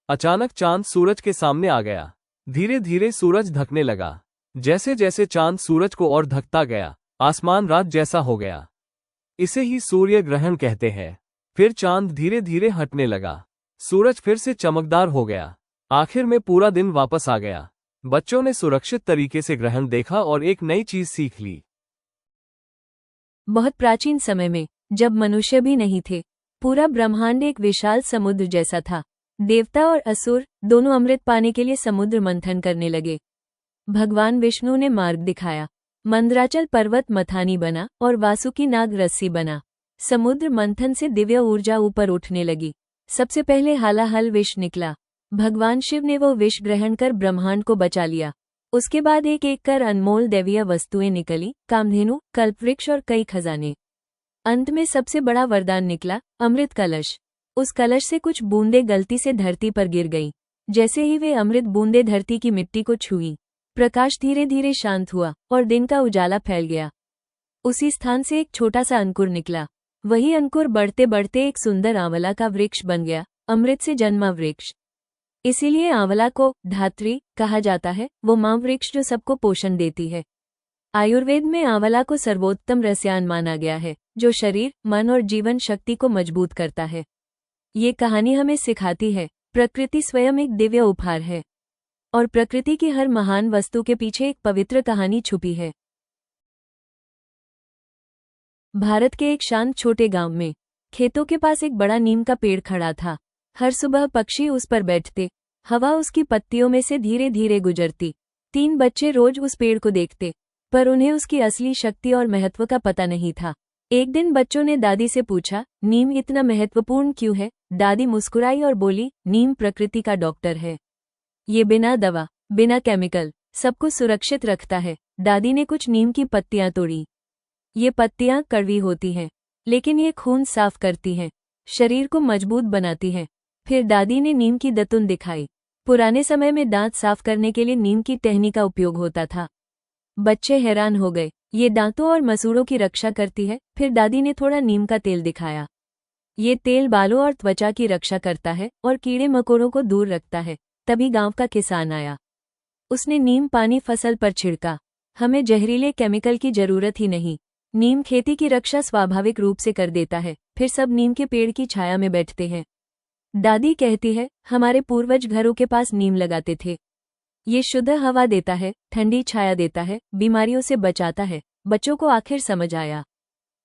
अचानक चांद सूरज के सामने आ गया। धीरे धीरे सूरज ढकने लगा। जैसे जैसे चांद सूरज को और ढकता गया, आसमान रात जैसा हो गया। इसे ही सूर्य ग्रहण कहते हैं। फिर चांद धीरे धीरे हटने लगा। सूरज फिर से चमकदार हो गया। आखिर में पूरा दिन वापस आ गया। बच्चों ने सुरक्षित तरीके से ग्रहण देखा और एक नई चीज सीख ली। बहुत प्राचीन समय में, जब मनुष्य भी नहीं थे, पूरा ब्रह्मांड एक विशाल समुद्र जैसा था। देवता और असुर दोनों अमृत पाने के लिए समुद्र मंथन करने लगे। भगवान विष्णु ने मार्ग दिखाया। मंदराचल पर्वत मथानी बना और वासुकी नाग रस्सी बना। समुद्र मंथन से दिव्य ऊर्जा ऊपर उठने लगी। सबसे पहले हालाहल विष निकला। भगवान शिव ने वो विष ग्रहण कर ब्रह्मांड को बचा लिया। उसके बाद एक एक कर अनमोल दैवीय वस्तुएं निकली, कामधेनु, कल्पवृक्ष और कई खजाने। अंत में सबसे बड़ा वरदान निकला, अमृत कलश। उस कलश से कुछ बूंदें गलती से धरती पर गिर गईं। जैसे ही वे अमृत बूंदें धरती की मिट्टी को छुईं, प्रकाश धीरे धीरे शांत हुआ और दिन का उजाला फैल गया। उसी स्थान से एक छोटा सा अंकुर निकला। वही अंकुर बढ़ते बढ़ते एक सुंदर आंवला का वृक्ष बन गया, अमृत से जन्मा वृक्ष। इसीलिए आंवला को धात्री कहा जाता है, वो मां वृक्ष जो सबको पोषण देती है। आयुर्वेद में आंवला को सर्वोत्तम रसायन माना गया है, जो शरीर, मन और जीवन शक्ति को मजबूत करता है। ये कहानी हमें सिखाती है, प्रकृति स्वयं एक दिव्य उपहार है और प्रकृति की हर महान वस्तु के पीछे एक पवित्र कहानी छुपी है। भारत के एक शांत छोटे गांव में खेतों के पास एक बड़ा नीम का पेड़ खड़ा था। हर सुबह पक्षी उस पर बैठते, हवा उसकी पत्तियों में से धीरे धीरे गुजरती। 3 बच्चे रोज उस पेड़ को देखते, पर उन्हें उसकी असली शक्ति और महत्व का पता नहीं था। एक दिन बच्चों ने दादी से पूछा, नीम इतना महत्वपूर्ण क्यों है? दादी मुस्कुराई और बोली, नीम प्रकृति का डॉक्टर है। ये बिना दवा, बिना केमिकल, सबको सुरक्षित रखता है। दादी ने कुछ नीम की पत्तियां तोड़ी। ये पत्तियां कड़वी होती हैं, लेकिन ये खून साफ करती हैं, शरीर को मजबूत बनाती हैं। फिर दादी ने नीम की दतुन दिखाई। पुराने समय में दांत साफ करने के लिए नीम की टहनी का उपयोग होता था। बच्चे हैरान हो गए, ये दांतों और मसूड़ों की रक्षा करती है। फिर दादी ने थोड़ा नीम का तेल दिखाया। ये तेल बालों और त्वचा की रक्षा करता है और कीड़े मकोड़ों को दूर रखता है। तभी गांव का किसान आया। उसने नीम पानी फसल पर छिड़का। हमें जहरीले केमिकल की जरूरत ही नहीं। नीम खेती की रक्षा स्वाभाविक रूप से कर देता है। फिर सब नीम के पेड़ की छाया में बैठते हैं। दादी कहती है, हमारे पूर्वज घरों के पास नीम लगाते थे। ये शुद्ध हवा देता है, ठंडी छाया देता है, बीमारियों से बचाता है। बच्चों को आखिर समझ आया,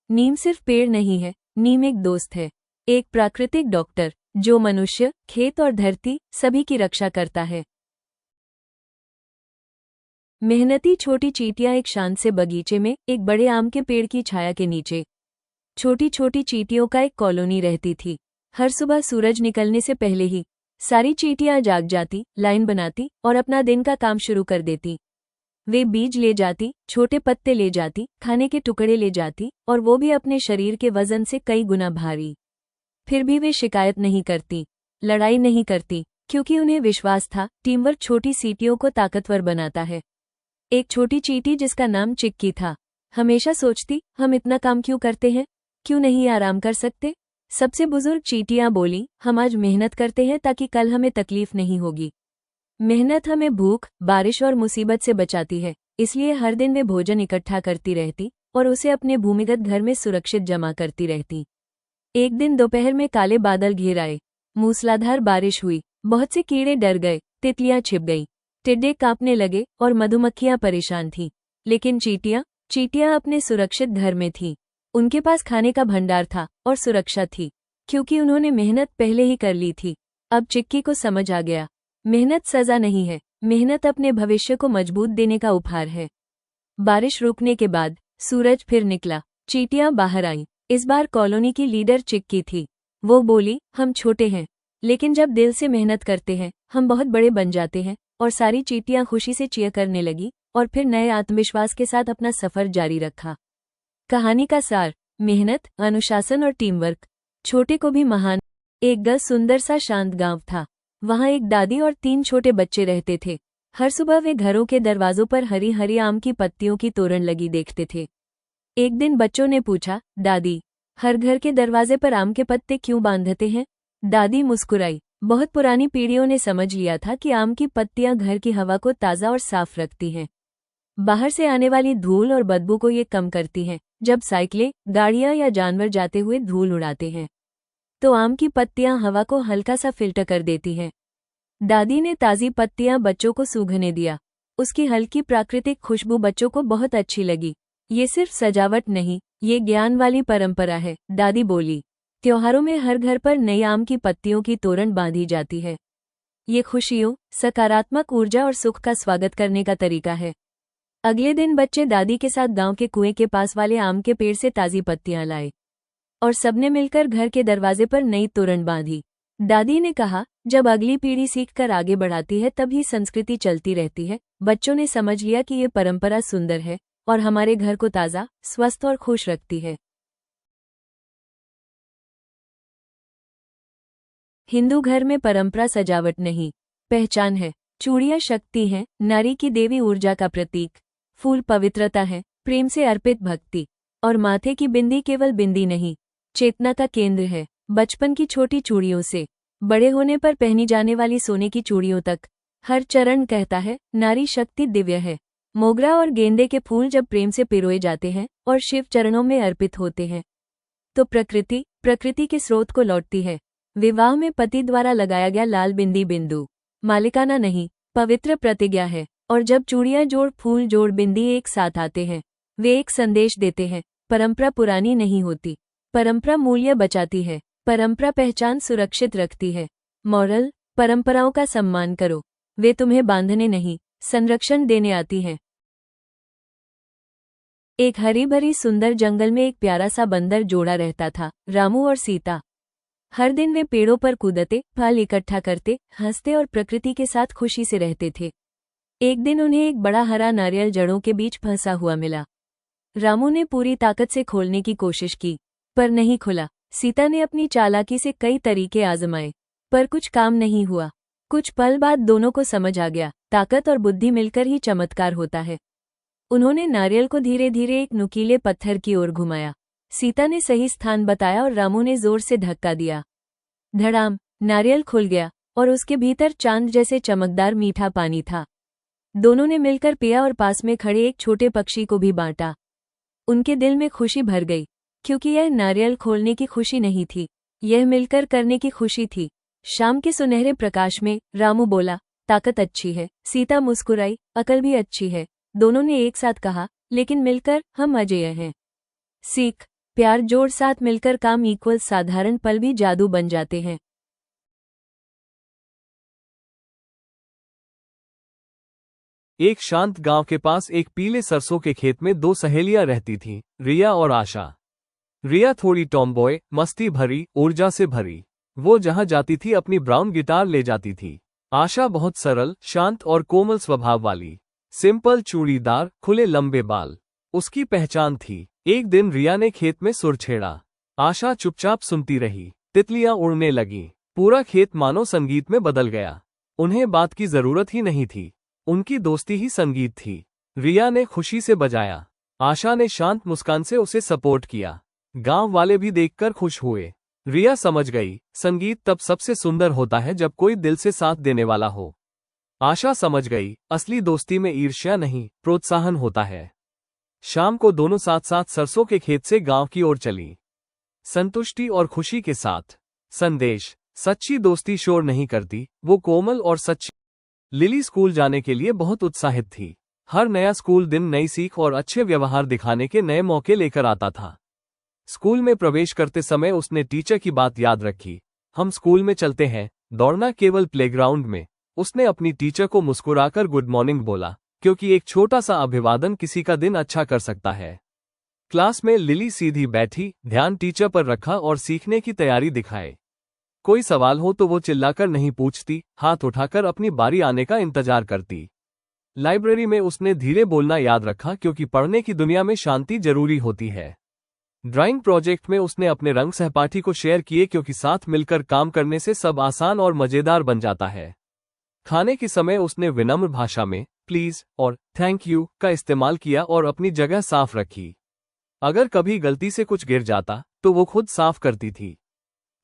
नीम सिर्फ पेड़ नहीं है, नीम एक दोस्त है, एक प्राकृतिक डॉक्टर, जो मनुष्य, खेत और धरती सभी की रक्षा करता है। मेहनती छोटी चींटियां एक शांत से बगीचे में एक बड़े आम के पेड़ की छाया के नीचे छोटी छोटी चींटियों का एक कॉलोनी रहती थी। हर सुबह सूरज निकलने से पहले ही सारी चींटियां जाग जाती, लाइन बनाती और अपना दिन का काम शुरू कर देती। वे बीज ले जाती, छोटे पत्ते ले जाती, खाने के टुकड़े ले जाती, और वो भी अपने शरीर के वजन से कई गुना भारी। फिर भी वे शिकायत नहीं करती, लड़ाई नहीं करती, क्योंकि उन्हें विश्वास था, टीमवर्क छोटी चींटियों को ताकतवर बनाता है। एक छोटी चींटी जिसका नाम चिक्की था, हमेशा सोचती, हम इतना काम क्यों करते हैं, क्यों नहीं आराम कर सकते? सबसे बुजुर्ग चींटियां बोली, हम आज मेहनत करते हैं ताकि कल हमें तकलीफ नहीं होगी। मेहनत हमें भूख, बारिश और मुसीबत से बचाती है, इसलिए हर दिन वे भोजन इकट्ठा करती रहती और उसे अपने भूमिगत घर में सुरक्षित जमा करती रहती। एक दिन दोपहर में काले बादल घिर आए, मूसलाधार बारिश हुई, बहुत से कीड़े डर गए, तितलियां छिप गईं, टिड्डे कांपने लगे और मधुमक्खियां परेशान थीं। लेकिन चींटियां अपने सुरक्षित घर में थीं। उनके पास खाने का भंडार था और सुरक्षा थी, क्योंकि उन्होंने मेहनत पहले ही कर ली थी। अब चिक्की को समझ आ गया, मेहनत सजा नहीं है, मेहनत अपने भविष्य को मजबूत देने का उपहार है। बारिश रुकने के बाद सूरज फिर निकला, चींटियां बाहर आईं। इस बार कॉलोनी की लीडर चिक्की थी। वो बोली, हम छोटे हैं, लेकिन जब दिल से मेहनत करते हैं, हम बहुत बड़े बन जाते हैं। और सारी चींटियां खुशी से चीयर करने लगी और फिर नए आत्मविश्वास के साथ अपना सफर जारी रखा। कहानी का सार, मेहनत, अनुशासन और टीम वर्क छोटे को भी महान। एक सुंदर सा शांत गांव था। वहां एक दादी और 3 छोटे बच्चे रहते थे। हर सुबह वे घरों के दरवाजों पर हरी हरी आम की पत्तियों की तोरण लगी देखते थे। एक दिन बच्चों ने पूछा, दादी, हर घर के दरवाजे पर आम के पत्ते क्यों बांधते हैं? दादी मुस्कुराई। बहुत पुरानी पीढ़ियों ने समझ लिया था कि आम की पत्तियां घर की हवा को ताज़ा और साफ रखती हैं। बाहर से आने वाली धूल और बदबू को ये कम करती हैं। जब साइकिलें, गाड़ियां या जानवर जाते हुए धूल उड़ाते हैं तो आम की पत्तियां हवा को हल्का सा फिल्टर कर देती हैं। दादी ने ताज़ी पत्तियां बच्चों को सूंघने दिया। उसकी हल्की प्राकृतिक खुशबू बच्चों को बहुत अच्छी लगी। ये सिर्फ सजावट नहीं, ये ज्ञान वाली परंपरा है, दादी बोली। त्योहारों में हर घर पर नई आम की पत्तियों की तोरण बांधी जाती है। ये खुशियों, सकारात्मक ऊर्जा और सुख का स्वागत करने का तरीका है। अगले दिन बच्चे दादी के साथ गांव के कुएं के पास वाले आम के पेड़ से ताज़ी पत्तियां लाए और सबने मिलकर घर के दरवाजे पर नई तोरण बांधी। दादी ने कहा, जब अगली पीढ़ी सीखकर आगे बढ़ाती है तभी संस्कृति चलती रहती है। बच्चों ने समझ लिया कि ये परंपरा सुंदर है और हमारे घर को ताज़ा, स्वस्थ और खुश रखती है। हिंदू घर में परंपरा सजावट नहीं, पहचान है। चूड़ियां शक्ति हैं, नारी की देवी ऊर्जा का प्रतीक। फूल पवित्रता है, प्रेम से अर्पित भक्ति। और माथे की बिंदी केवल बिंदी नहीं, चेतना का केंद्र है। बचपन की छोटी चूड़ियों से बड़े होने पर पहनी जाने वाली सोने की चूड़ियों तक, हर चरण कहता है, नारी शक्ति दिव्य है। मोगरा और गेंदे के फूल जब प्रेम से पिरोए जाते हैं और शिव चरणों में अर्पित होते हैं तो प्रकृति के स्रोत को लौटती है। विवाह में पति द्वारा लगाया गया लाल बिंदी बिंदु मालिकाना नहीं, पवित्र प्रतिज्ञा है। और जब चूड़ियां जोड़ फूल जोड़ बिंदी एक साथ आते हैं, वे एक संदेश देते हैं। परंपरा पुरानी नहीं होती, परंपरा मूल्य बचाती है। परंपरा पहचान सुरक्षित रखती है। मॉरल, परंपराओं का सम्मान करो, वे तुम्हें बांधने नहीं, संरक्षण देने आती हैं। एक हरी भरी सुंदर जंगल में एक प्यारा सा बंदर जोड़ा रहता था, रामू और सीता। हर दिन वे पेड़ों पर कूदते, फल इकट्ठा करते, हंसते और प्रकृति के साथ खुशी से रहते थे। एक दिन उन्हें एक बड़ा हरा नारियल जड़ों के बीच फंसा हुआ मिला। रामू ने पूरी ताकत से खोलने की कोशिश की, पर नहीं खुला। सीता ने अपनी चालाकी से कई तरीके आजमाए, पर कुछ काम नहीं हुआ। कुछ पल बाद दोनों को समझ आ गया, ताकत और बुद्धि मिलकर ही चमत्कार होता है। उन्होंने नारियल को धीरे धीरे एक नुकीले पत्थर की ओर घुमाया। सीता ने सही स्थान बताया और रामू ने जोर से धक्का दिया। धड़ाम, नारियल खुल गया और उसके भीतर चांद जैसे चमकदार मीठा पानी था। दोनों ने मिलकर पिया और पास में खड़े एक छोटे पक्षी को भी बांटा। उनके दिल में खुशी भर गई, क्योंकि यह नारियल खोलने की खुशी नहीं थी, यह मिलकर करने की खुशी थी। शाम के सुनहरे प्रकाश में रामू बोला, ताकत अच्छी है। सीता मुस्कुराई, अकल भी अच्छी है। दोनों ने एक साथ कहा, लेकिन मिलकर हम अजेय हैं। सीख, प्यार जोड़ साथ मिलकर काम इक्वल साधारण पल भी जादू बन जाते हैं। एक शांत गांव के पास एक पीले सरसों के खेत में दो सहेलियां रहती थीं, रिया और आशा। रिया थोड़ी टॉमबॉय, मस्ती भरी, ऊर्जा से भरी। वो जहां जाती थी अपनी ब्राउन गिटार ले जाती थी। आशा बहुत सरल, शांत और कोमल स्वभाव वाली। सिंपल चूड़ीदार, खुले लंबे बाल उसकी पहचान थी। एक दिन रिया ने खेत में सुर छेड़ा। आशा चुपचाप सुनती रही। तितलियां उड़ने लगीं। पूरा खेत मानो संगीत में बदल गया। उन्हें बात की जरूरत ही नहीं थी, उनकी दोस्ती ही संगीत थी। रिया ने खुशी से बजाया, आशा ने शांत मुस्कान से उसे सपोर्ट किया। गांव वाले भी देखकर खुश हुए। रिया समझ गई, संगीत तब सबसे सुंदर होता है जब कोई दिल से साथ देने वाला हो। आशा समझ गई, असली दोस्ती में ईर्ष्या नहीं, प्रोत्साहन होता है। शाम को दोनों साथ साथ सरसों के खेत से गांव की ओर चली, संतुष्टि और खुशी के साथ। संदेश, सच्ची दोस्ती शोर नहीं करती, वो कोमल और सच्ची। लिली स्कूल जाने के लिए बहुत उत्साहित थी। हर नया स्कूल दिन नई सीख और अच्छे व्यवहार दिखाने के नए मौके लेकर आता था। स्कूल में प्रवेश करते समय उसने टीचर की बात याद रखी। हम स्कूल में चलते हैं, दौड़ना केवल प्लेग्राउंड में। उसने अपनी टीचर को मुस्कुराकर गुड मॉर्निंग बोला, क्योंकि एक छोटा सा अभिवादन किसी का दिन अच्छा कर सकता है। क्लास में लिली सीधी बैठी, ध्यान टीचर पर रखा और सीखने की तैयारी दिखाए। कोई सवाल हो तो वो चिल्लाकर नहीं पूछती, हाथ उठाकर अपनी बारी आने का इंतजार करती। लाइब्रेरी में उसने धीरे बोलना याद रखा, क्योंकि पढ़ने की दुनिया में शांति जरूरी होती है। ड्राइंग प्रोजेक्ट में उसने अपने रंग सहपाठी को शेयर किए, क्योंकि साथ मिलकर काम करने से सब आसान और मजेदार बन जाता है। खाने के समय उसने विनम्र भाषा में प्लीज और थैंक यू का इस्तेमाल किया और अपनी जगह साफ रखी। अगर कभी गलती से कुछ गिर जाता तो वो खुद साफ करती थी।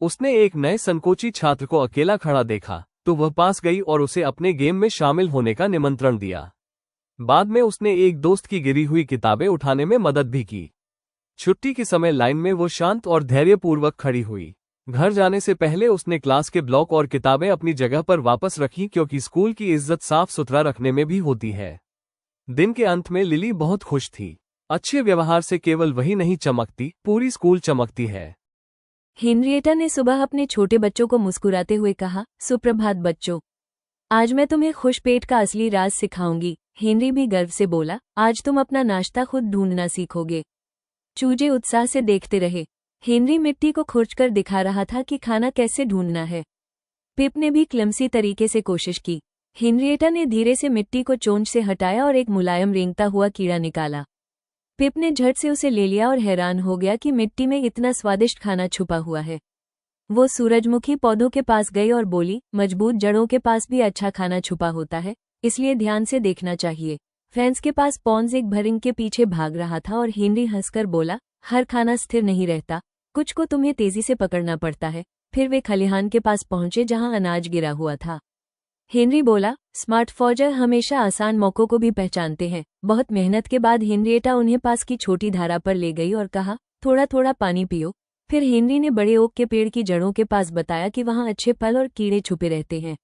उसने एक नए संकोची छात्र को अकेला खड़ा देखा तो वह पास गई और उसे अपने गेम में शामिल होने का निमंत्रण दिया। बाद में उसने एक दोस्त की गिरी हुई किताबें उठाने में मदद भी की। छुट्टी के समय लाइन में वो शांत और धैर्यपूर्वक खड़ी हुई। घर जाने से पहले उसने क्लास के ब्लॉक और किताबें अपनी जगह पर वापस रखी, क्योंकि स्कूल की इज्जत साफ सुथरा रखने में भी होती है। दिन के अंत में लिली बहुत खुश थी। अच्छे व्यवहार से केवल वही नहीं चमकती, पूरी स्कूल चमकती है। हेनरिएटा ने सुबह अपने छोटे बच्चों को मुस्कुराते हुए कहा, सुप्रभात बच्चों, आज मैं तुम्हें खुश पेट का असली राज सिखाऊंगी। हेनरी भी गर्व से बोला, आज तुम अपना नाश्ता खुद ढूंढना सीखोगे। चूजे उत्साह से देखते रहे। हेनरी मिट्टी को खुरचकर दिखा रहा था कि खाना कैसे ढूंढना है। पिप ने भी क्लमसी तरीके से कोशिश की। हेनरिएटा ने धीरे से मिट्टी को चोंच से हटाया और एक मुलायम रेंगता हुआ कीड़ा निकाला। पिप ने झट से उसे ले लिया और हैरान हो गया कि मिट्टी में इतना स्वादिष्ट खाना छुपा हुआ है। वो सूरजमुखी पौधों के पास गई और बोली, मजबूत जड़ों के पास भी अच्छा खाना छुपा होता है, इसलिए ध्यान से देखना चाहिए। फ्रेंड्स के पास पॉन्ज एक भरिंग के पीछे भाग रहा था और हेनरी हंसकर बोला, हर खाना स्थिर नहीं रहता, कुछ को तुम्हें तेजी से पकड़ना पड़ता है। फिर वे खलिहान के पास पहुंचे जहां अनाज गिरा हुआ था। हेनरी बोला, स्मार्ट फॉजर हमेशा आसान मौकों को भी पहचानते हैं। बहुत मेहनत के बाद हेनरिएटा उन्हें पास की छोटी धारा पर ले गई और कहा, थोड़ा थोड़ा पानी पियो। फिर हेनरी ने बड़े ओक के पेड़ की जड़ों के पास बताया कि वहां अच्छे फल और कीड़े छुपे रहते हैं।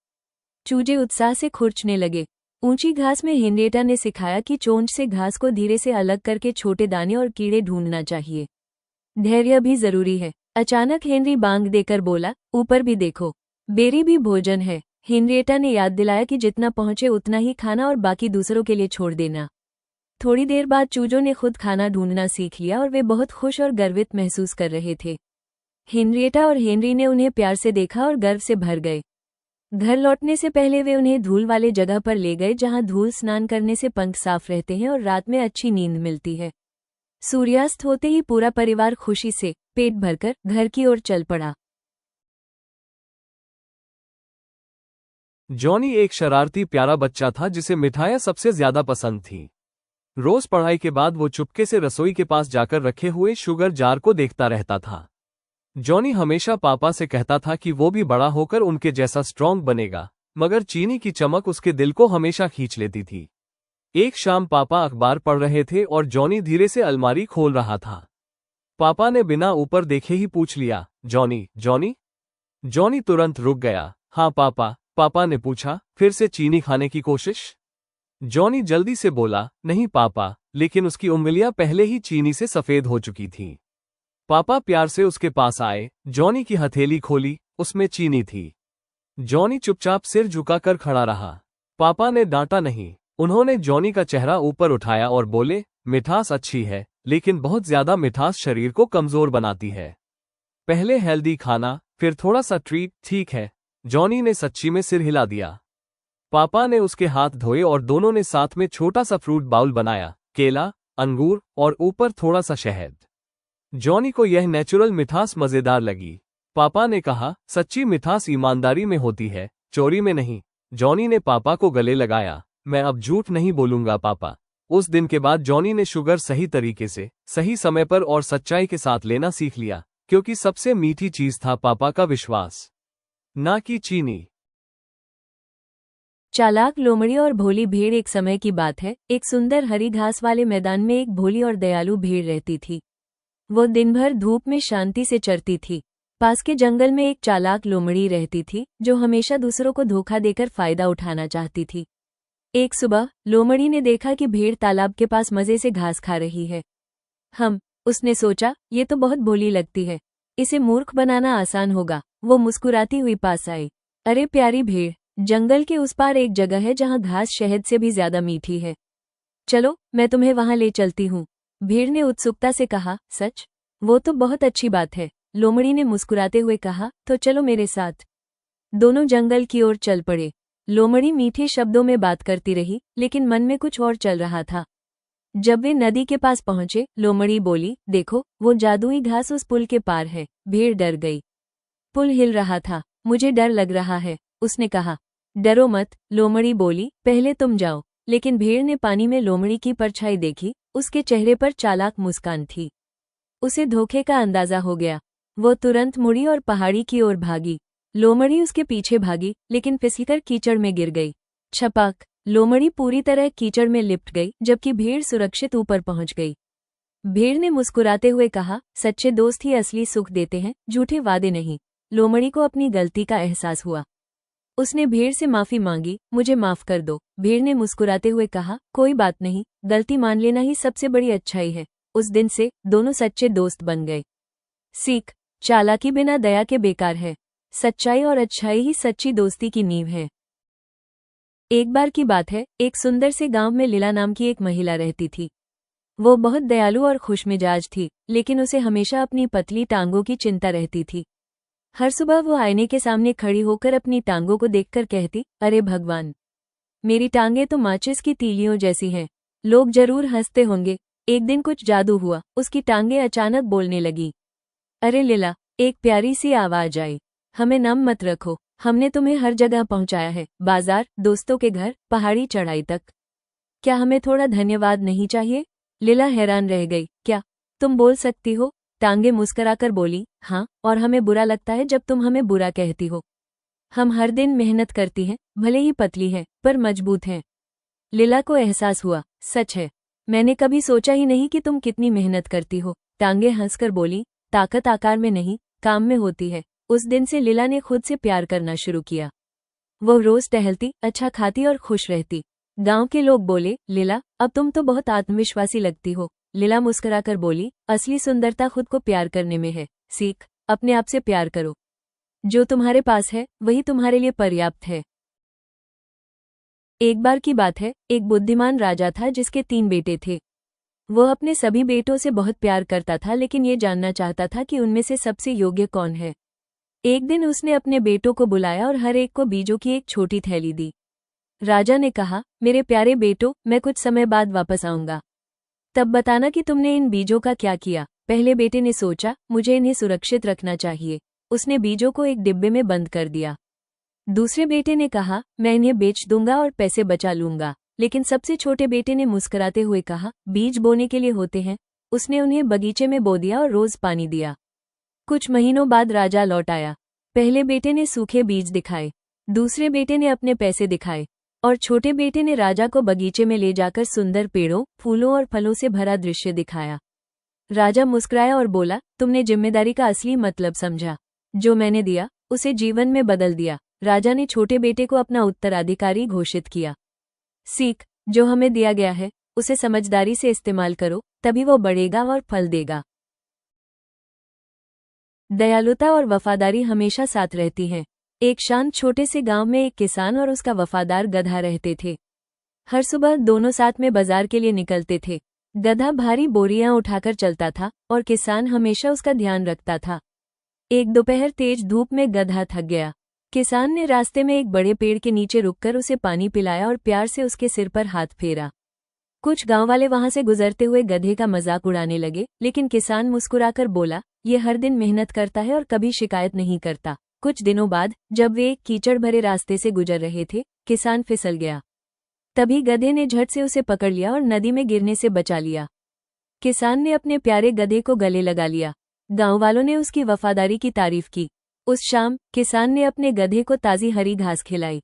चूजे उत्साह से खुरचने लगे। ऊंची घास में हेनरिएटा ने सिखाया कि चोंच से घास को धीरे से अलग करके छोटे दाने और कीड़े ढूंढना चाहिए। धैर्य भी जरूरी है। अचानक हेनरी बांग देकर बोला, ऊपर भी देखो, बेरी भी भोजन है। हेनरिएटा ने याद दिलाया कि जितना पहुंचे उतना ही खाना और बाकी दूसरों के लिए छोड़ देना। थोड़ी देर बाद चूजों ने खुद खाना ढूंढना सीख लिया और वे बहुत खुश और गर्वित महसूस कर रहे थे। हेनरिएटा और हेनरी ने उन्हें प्यार से देखा और गर्व से भर गए। घर लौटने से पहले वे उन्हें धूल वाले जगह पर ले गए जहां धूल स्नान करने से पंख साफ रहते हैं और रात में अच्छी नींद मिलती है। सूर्यास्त होते ही पूरा परिवार खुशी से पेट भरकर घर की ओर चल पड़ा। जॉनी एक शरारती प्यारा बच्चा था जिसे मिठाइयाँ सबसे ज्यादा पसंद थी। रोज पढ़ाई के बाद वो चुपके से रसोई के पास जाकर रखे हुए शुगर जार को देखता रहता था। जॉनी हमेशा पापा से कहता था कि वो भी बड़ा होकर उनके जैसा स्ट्रॉन्ग बनेगा, मगर चीनी की चमक उसके दिल को हमेशा खींच लेती थी। एक शाम पापा अखबार पढ़ रहे थे और जॉनी धीरे से अलमारी खोल रहा था। पापा ने बिना ऊपर देखे ही पूछ लिया, जॉनी जॉनी। जॉनी तुरंत रुक गया। हाँ पापा, पापा ने पूछा, फिर से चीनी खाने की कोशिश? जॉनी जल्दी से बोला, नहीं पापा, लेकिन उसकी उंगलियां पहले ही चीनी से सफेद हो चुकी थीं। पापा प्यार से उसके पास आए। जॉनी की हथेली खोली, उसमें चीनी थी। जॉनी चुपचाप सिर झुकाकर खड़ा रहा। पापा ने डांटा नहीं। उन्होंने जॉनी का चेहरा ऊपर उठाया और बोले, मिठास अच्छी है, लेकिन बहुत ज्यादा मिठास शरीर को कमजोर बनाती है। पहले हेल्दी खाना, फिर थोड़ा सा ट्रीट, ठीक है? जॉनी ने सच्ची में सिर हिला दिया। पापा ने उसके हाथ धोए और दोनों ने साथ में छोटा सा फ्रूट बाउल बनाया, केला, अंगूर और ऊपर थोड़ा सा शहद। जॉनी को यह नेचुरल मिठास मजेदार लगी। पापा ने कहा, सच्ची मिठास ईमानदारी में होती है, चोरी में नहीं। जॉनी ने पापा को गले लगाया। मैं अब झूठ नहीं बोलूंगा पापा। उस दिन के बाद जॉनी ने शुगर सही तरीके से, सही समय पर और सच्चाई के साथ लेना सीख लिया, क्योंकि सबसे मीठी चीज था पापा का विश्वास, ना कि चीनी। चालाक लोमड़ी और भोली भेड़। एक समय की बात है, एक सुंदर हरी घास वाले मैदान में एक भोली और दयालु भेड़ रहती थी। वो दिन भर धूप में शांति से चरती थी। पास के जंगल में एक चालाक लोमड़ी रहती थी जो हमेशा दूसरों को धोखा देकर फायदा उठाना चाहती थी। एक सुबह लोमड़ी ने देखा कि भेड़ तालाब के पास मजे से घास खा रही है। उसने सोचा, ये तो बहुत भोली लगती है, इसे मूर्ख बनाना आसान होगा। वो मुस्कुराती हुई पास आई। अरे प्यारी भेड़, जंगल के उस पार एक जगह है जहां घास शहद से भी ज्यादा मीठी है। चलो, मैं तुम्हें वहां ले चलती हूँ। भेड़ ने उत्सुकता से कहा, सच? वो तो बहुत अच्छी बात है। लोमड़ी ने मुस्कुराते हुए कहा, तो चलो मेरे साथ। दोनों जंगल की ओर चल पड़े। लोमड़ी मीठे शब्दों में बात करती रही, लेकिन मन में कुछ और चल रहा था। जब वे नदी के पास पहुंचे, लोमड़ी बोली, देखो, वो जादुई घास उस पुल के पार है। भेड़ डर गई। पुल हिल रहा था। मुझे डर लग रहा है, उसने कहा। डरो मत, लोमड़ी बोली, पहले तुम जाओ। लेकिन भेड़ ने पानी में लोमड़ी की परछाई देखी। उसके चेहरे पर चालाक मुस्कान थी। उसे धोखे का अंदाजा हो गया। वो तुरंत मुड़ी और पहाड़ी की ओर भागी। लोमड़ी उसके पीछे भागी, लेकिन फिसलकर कीचड़ में गिर गई। छपाक! लोमड़ी पूरी तरह कीचड़ में लिपट गई, जबकि भेड़ सुरक्षित ऊपर पहुंच गई। भेड़ ने मुस्कुराते हुए कहा, सच्चे दोस्त ही असली सुख देते हैं, झूठे वादे नहीं। लोमड़ी को अपनी गलती का एहसास हुआ। उसने भेड़ से माफी मांगी, मुझे माफ कर दो। भेड़ ने मुस्कुराते हुए कहा, कोई बात नहीं, गलती मान लेना ही सबसे बड़ी अच्छाई है। उस दिन से दोनों सच्चे दोस्त बन गए। सीख: चालाकी बिना दया के बेकार है। सच्चाई और अच्छाई ही सच्ची दोस्ती की नींव है। एक बार की बात है, एक सुंदर से गांव में लीला नाम की एक महिला रहती थी। वो बहुत दयालु और खुशमिजाज थी, लेकिन उसे हमेशा अपनी पतली टांगों की चिंता रहती थी। हर सुबह वो आईने के सामने खड़ी होकर अपनी टांगों को देखकर कहती, अरे भगवान, मेरी टांगें तो माचिस की तीलियों जैसी हैं। लोग जरूर हंसते होंगे। एक दिन कुछ जादू हुआ, उसकी टांगें अचानक बोलने लगी। अरे लीला, एक प्यारी सी आवाज आई, हमें नम मत रखो, हमने तुम्हें हर जगह पहुंचाया है, बाजार, दोस्तों के घर, पहाड़ी चढ़ाई तक। क्या हमें थोड़ा धन्यवाद नहीं चाहिए? लीला हैरान रह गई। क्या तुम बोल सकती हो? टांगे मुस्कराकर बोली, हाँ, और हमें बुरा लगता है जब तुम हमें बुरा कहती हो। हम हर दिन मेहनत करती हैं, भले ही पतली है, पर मजबूत हैं। लीला को एहसास हुआ, सच है, मैंने कभी सोचा ही नहीं कि तुम कितनी मेहनत करती हो। टांगे हंसकर बोली, ताकत आकार में नहीं, काम में होती है। उस दिन से लीला ने खुद से प्यार करना शुरू किया। वो रोज टहलती, अच्छा खाती और खुश रहती। गांव के लोग बोले, लीला, अब तुम तो बहुत आत्मविश्वासी लगती हो। लीला मुस्कुराकर बोली, असली सुंदरता खुद को प्यार करने में है। सीख: अपने आप से प्यार करो। जो तुम्हारे पास है वही तुम्हारे लिए पर्याप्त है। एक बार की बात है, एक बुद्धिमान राजा था जिसके 3 बेटे थे। वो अपने सभी बेटों से बहुत प्यार करता था, लेकिन ये जानना चाहता था कि उनमें से सबसे योग्य कौन है। एक दिन उसने अपने बेटों को बुलाया और हर एक को बीजों की एक छोटी थैली दी। राजा ने कहा, मेरे प्यारे बेटों, मैं कुछ समय बाद वापस आऊंगा। तब बताना कि तुमने इन बीजों का क्या किया। पहले बेटे ने सोचा, मुझे इन्हें सुरक्षित रखना चाहिए। उसने बीजों को एक डिब्बे में बंद कर दिया। दूसरे बेटे ने कहा, मैं इन्हें बेच दूंगा और पैसे बचा लूंगा। लेकिन सबसे छोटे बेटे ने मुस्कुराते हुए कहा, बीज बोने के लिए होते हैं। उसने उन्हें बगीचे में बो दिया और रोज पानी दिया। कुछ महीनों बाद राजा लौट आया। पहले बेटे ने सूखे बीज दिखाए, दूसरे बेटे ने अपने पैसे दिखाए, और छोटे बेटे ने राजा को बगीचे में ले जाकर सुंदर पेड़ों, फूलों और फलों से भरा दृश्य दिखाया। राजा मुस्कुराया और बोला, तुमने जिम्मेदारी का असली मतलब समझा। जो मैंने दिया, उसे जीवन में बदल दिया। राजा ने छोटे बेटे को अपना उत्तराधिकारी घोषित किया। सीख: जो हमें दिया गया है, उसे समझदारी से इस्तेमाल करो, तभी वो बढ़ेगा और फल देगा। दयालुता और वफादारी हमेशा साथ रहती हैं। एक शांत छोटे से गांव में एक किसान और उसका वफादार गधा रहते थे। हर सुबह दोनों साथ में बाजार के लिए निकलते थे। गधा भारी बोरियां उठाकर चलता था और किसान हमेशा उसका ध्यान रखता था। एक दोपहर तेज धूप में गधा थक गया। किसान ने रास्ते में एक बड़े पेड़ के नीचे रुककर उसे पानी पिलाया और प्यार से उसके सिर पर हाथ फेरा। कुछ गांव वाले वहां से गुजरते हुए गधे का मजाक उड़ाने लगे, लेकिन किसान मुस्कुराकर बोला, ये हर दिन मेहनत करता है और कभी शिकायत नहीं करता। कुछ दिनों बाद जब वे एक कीचड़ भरे रास्ते से गुजर रहे थे, किसान फिसल गया। तभी गधे ने झट से उसे पकड़ लिया और नदी में गिरने से बचा लिया। किसान ने अपने प्यारे गधे को गले लगा लिया। गांव वालों ने उसकी वफादारी की तारीफ की। उस शाम किसान ने अपने गधे को ताजी हरी घास खिलाई।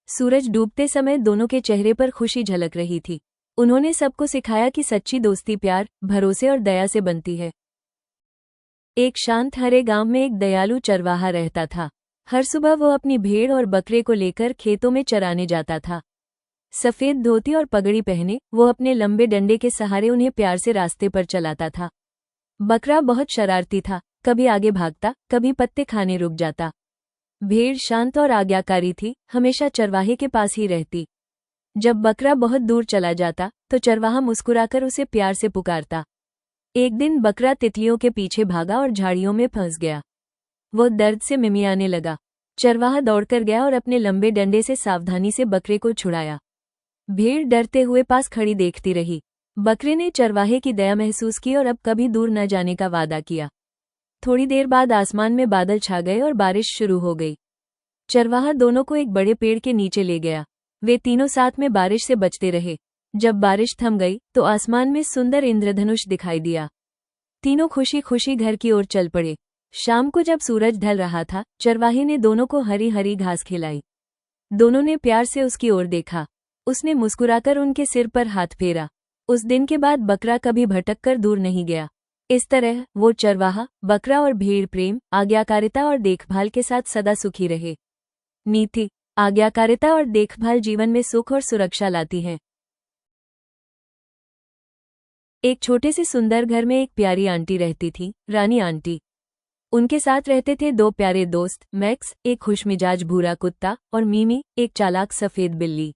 सूरज डूबते समय दोनों के चेहरे पर खुशी झलक रही थी। उन्होंने सबको सिखाया कि सच्ची दोस्ती प्यार, भरोसे और दया से बनती है। एक शांत हरे गांव में एक दयालु चरवाहा रहता था। हर सुबह वो अपनी भेड़ और बकरे को लेकर खेतों में चराने जाता था। सफेद धोती और पगड़ी पहने वो अपने लंबे डंडे के सहारे उन्हें प्यार से रास्ते पर चलाता था। बकरा बहुत शरारती था, कभी आगे भागता, कभी पत्ते खाने रुक जाता। भेड़ शांत और आज्ञाकारी थी, हमेशा चरवाहे के पास ही रहती। जब बकरा बहुत दूर चला जाता तो चरवाहा मुस्कुराकर उसे प्यार से पुकारता। एक दिन बकरा तितलियों के पीछे भागा और झाड़ियों में फंस गया। वो दर्द से मिमियाने लगा। चरवाहा दौड़कर गया और अपने लंबे डंडे से सावधानी से बकरे को छुड़ाया। भेड़ डरते हुए पास खड़ी देखती रही। बकरे ने चरवाहे की दया महसूस की और अब कभी दूर न जाने का वादा किया। थोड़ी देर बाद आसमान में बादल छा गए और बारिश शुरू हो गई। चरवाहा दोनों को एक बड़े पेड़ के नीचे ले गया। वे तीनों साथ में बारिश से बचते रहे। जब बारिश थम गई तो आसमान में सुंदर इंद्रधनुष दिखाई दिया। तीनों खुशी खुशी घर की ओर चल पड़े। शाम को जब सूरज ढल रहा था, चरवाहे ने दोनों को हरी हरी घास खिलाई। दोनों ने प्यार से उसकी ओर देखा। उसने मुस्कुराकर उनके सिर पर हाथ फेरा। उस दिन के बाद बकरा कभी भटक कर दूर नहीं गया। इस तरह वो चरवाहा, बकरा और भेड़ प्रेम, आज्ञाकारिता और देखभाल के साथ सदा सुखी रहे। नीति: आज्ञाकारिता और देखभाल जीवन में सुख और सुरक्षा लाती है। एक छोटे से सुंदर घर में एक प्यारी आंटी रहती थी, रानी आंटी। उनके साथ रहते थे दो प्यारे दोस्त, मैक्स, एक खुशमिजाज भूरा कुत्ता, और मीमी, एक चालाक सफेद बिल्ली।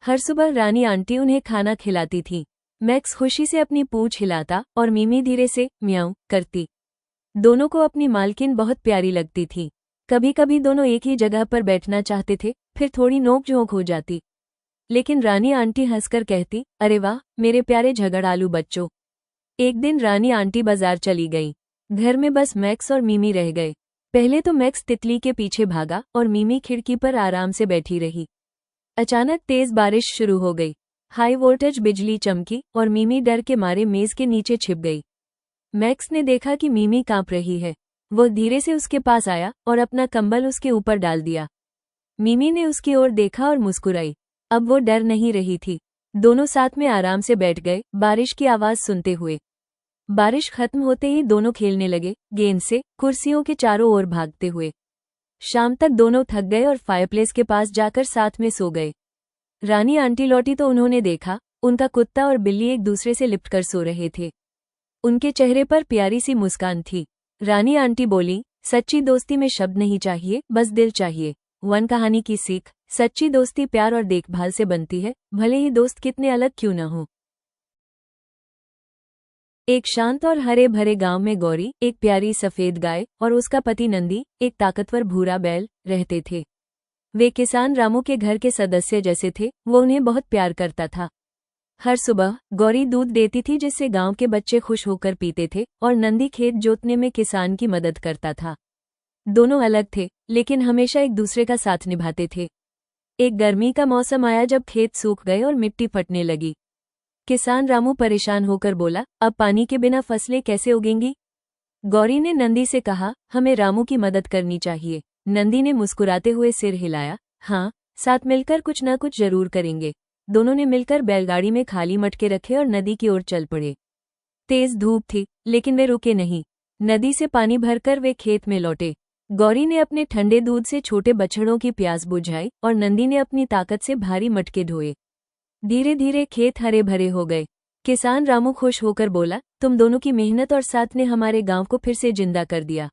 हर सुबह रानी आंटी उन्हें खाना खिलाती थी। मैक्स खुशी से अपनी पूंछ हिलाता और मीमी धीरे से म्याऊं करती। दोनों को अपनी मालकिन बहुत प्यारी लगती थी। कभी कभी दोनों एक ही जगह पर बैठना चाहते थे, फिर थोड़ी नोक-झोंक हो जाती। लेकिन रानी आंटी हंसकर कहती, अरे वाह मेरे प्यारे झगड़ालू बच्चों। एक दिन रानी आंटी बाजार चली गई। घर में बस मैक्स और मीमी रह गए। पहले तो मैक्स तितली के पीछे भागा और मीमी खिड़की पर आराम से बैठी रही। अचानक तेज बारिश शुरू हो गई। हाई वोल्टेज बिजली चमकी और मीमी डर के मारे मेज के नीचे छिप गई। मैक्स ने देखा कि मीमी कांप रही है। वो धीरे से उसके पास आया और अपना कंबल उसके ऊपर डाल दिया। मीमी ने उसकी ओर देखा और मुस्कुराई। अब वो डर नहीं रही थी। दोनों साथ में आराम से बैठ गए, बारिश की आवाज सुनते हुए। बारिश खत्म होते ही दोनों खेलने लगे, गेंद से, कुर्सियों के चारों ओर भागते हुए। शाम तक दोनों थक गए और फायरप्लेस के पास जाकर साथ में सो गए। रानी आंटी लौटी तो उन्होंने देखा, उनका कुत्ता और बिल्ली एक दूसरे से लिपटकर सो रहे थे। उनके चेहरे पर प्यारी सी मुस्कान थी। रानी आंटी बोली, सच्ची दोस्ती में शब्द नहीं चाहिए, बस दिल चाहिए। वन कहानी की सीख: सच्ची दोस्ती प्यार और देखभाल से बनती है, भले ही दोस्त कितने अलग क्यों न हो। एक शांत और हरे भरे गांव में गौरी, एक प्यारी सफेद गाय, और उसका पति नंदी, एक ताकतवर भूरा बैल, रहते थे। वे किसान रामू के घर के सदस्य जैसे थे। वो उन्हें बहुत प्यार करता था। हर सुबह गौरी दूध देती थी जिससे गांव के बच्चे खुश होकर पीते थे, और नंदी खेत जोतने में किसान की मदद करता था। दोनों अलग थे, लेकिन हमेशा एक दूसरे का साथ निभाते थे। एक गर्मी का मौसम आया जब खेत सूख गए और मिट्टी फटने लगी। किसान रामू परेशान होकर बोला, अब पानी के बिना फसलें कैसे उगेंगी? गौरी ने नंदी से कहा, हमें रामू की मदद करनी चाहिए। नंदी ने मुस्कुराते हुए सिर हिलाया, हाँ, साथ मिलकर कुछ न कुछ जरूर करेंगे। दोनों ने मिलकर बैलगाड़ी में खाली मटके रखे और नदी की ओर चल पड़े। तेज धूप थी, लेकिन वे रुके नहीं। नदी से पानी भरकर वे खेत में लौटे। गौरी ने अपने ठंडे दूध से छोटे बछड़ों की प्यास बुझाई और नंदी ने अपनी ताकत से भारी मटके ढोए। धीरे धीरे खेत हरे भरे हो गए। किसान रामू खुश होकर बोला, तुम दोनों की मेहनत और साथ ने हमारे गांव को फिर से जिंदा कर दिया।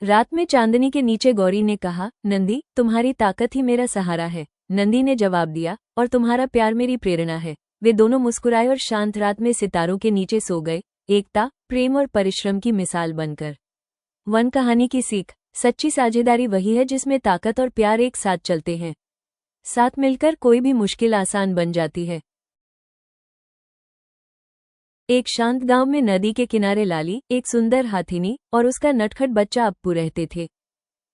रात में चांदनी के नीचे गौरी ने कहा, नंदी, तुम्हारी ताकत ही मेरा सहारा है। नंदी ने जवाब दिया, और तुम्हारा प्यार मेरी प्रेरणा है। वे दोनों मुस्कुराए और शांत रात में सितारों के नीचे सो गए, एकता, प्रेम और परिश्रम की मिसाल बनकर। वन कहानी की सीख: सच्ची साझेदारी वही है जिसमें ताकत और प्यार एक साथ चलते हैं। साथ मिलकर कोई भी मुश्किल आसान बन जाती है। एक शांत गांव में नदी के किनारे लाली, एक सुंदर हाथीनी, और उसका नटखट बच्चा अप्पू रहते थे।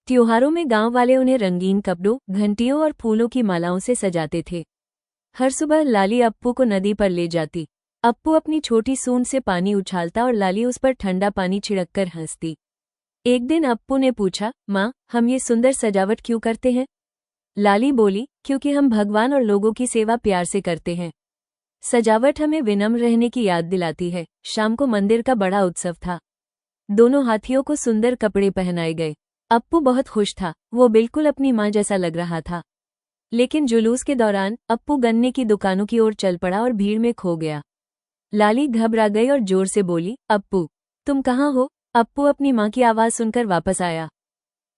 त्योहारों में गांव वाले उन्हें रंगीन कपड़ों, घंटियों और फूलों की मालाओं से सजाते थे। हर सुबह लाली अप्पू को नदी पर ले जाती। अप्पू अपनी छोटी सूंड से पानी उछालता और लाली उस पर ठंडा पानी छिड़ककर हंसती। एक दिन अप्पू ने पूछा, माँ, हम ये सुंदर सजावट क्यों करते हैं? लाली बोली, क्योंकि हम भगवान और लोगों की सेवा प्यार से करते हैं। सजावट हमें विनम्र रहने की याद दिलाती है। शाम को मंदिर का बड़ा उत्सव था। दोनों हाथियों को सुंदर कपड़े पहनाए गए। अप्पू बहुत खुश था, वो बिल्कुल अपनी माँ जैसा लग रहा था। लेकिन जुलूस के दौरान अप्पू गन्ने की दुकानों की ओर चल पड़ा और भीड़ में खो गया। लाली घबरा गई और जोर से बोली, अप्पू, तुम कहाँ हो? अप्पू अपनी माँ की आवाज सुनकर वापस आया।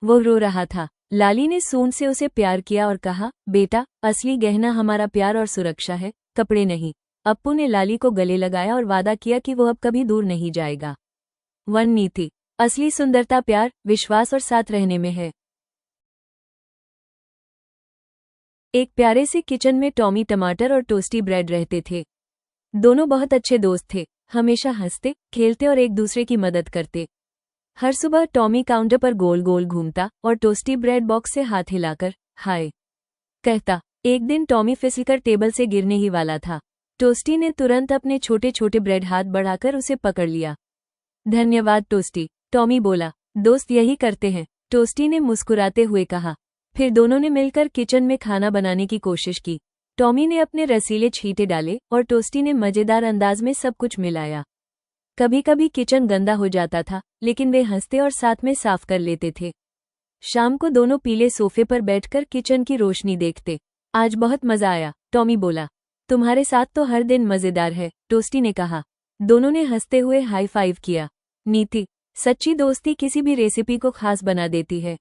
वो रो रहा था। लाली ने सूंड से उसे प्यार किया और कहा, बेटा, असली गहना हमारा प्यार और सुरक्षा है, कपड़े नहीं। अप्पू ने लाली को गले लगाया और वादा किया कि वो अब कभी दूर नहीं जाएगा। वन नीति: असली सुंदरता प्यार, विश्वास और साथ रहने में है। एक प्यारे से किचन में टॉमी टमाटर और टोस्टी ब्रेड रहते थे। दोनों बहुत अच्छे दोस्त थे, हमेशा हंसते, खेलते और एक दूसरे की मदद करते। हर सुबह टॉमी काउंटर पर गोल गोल घूमता और टोस्टी ब्रेड बॉक्स से हाथ हिलाकर हाय कहता। एक दिन टॉमी फिसलकर टेबल से गिरने ही वाला था। टोस्टी ने तुरंत अपने छोटे छोटे ब्रेड हाथ बढ़ाकर उसे पकड़ लिया। धन्यवाद टोस्टी, टॉमी बोला। दोस्त यही करते हैं, टोस्टी ने मुस्कुराते हुए कहा। फिर दोनों ने मिलकर किचन में खाना बनाने की कोशिश की। टॉमी ने अपने रसीले छींटे डाले और टोस्टी ने मजेदार अंदाज में सब कुछ मिलाया। कभी कभी किचन गंदा हो जाता था, लेकिन वे हंसते और साथ में साफ कर लेते थे। शाम को दोनों पीले सोफे पर बैठकर किचन की रोशनी देखते। आज बहुत मजा आया, टॉमी बोला। तुम्हारे साथ तो हर दिन मजेदार है, टोस्टी ने कहा। दोनों ने हंसते हुए हाई फाइव किया। नीति, सच्ची दोस्ती किसी भी रेसिपी को खास बना देती है।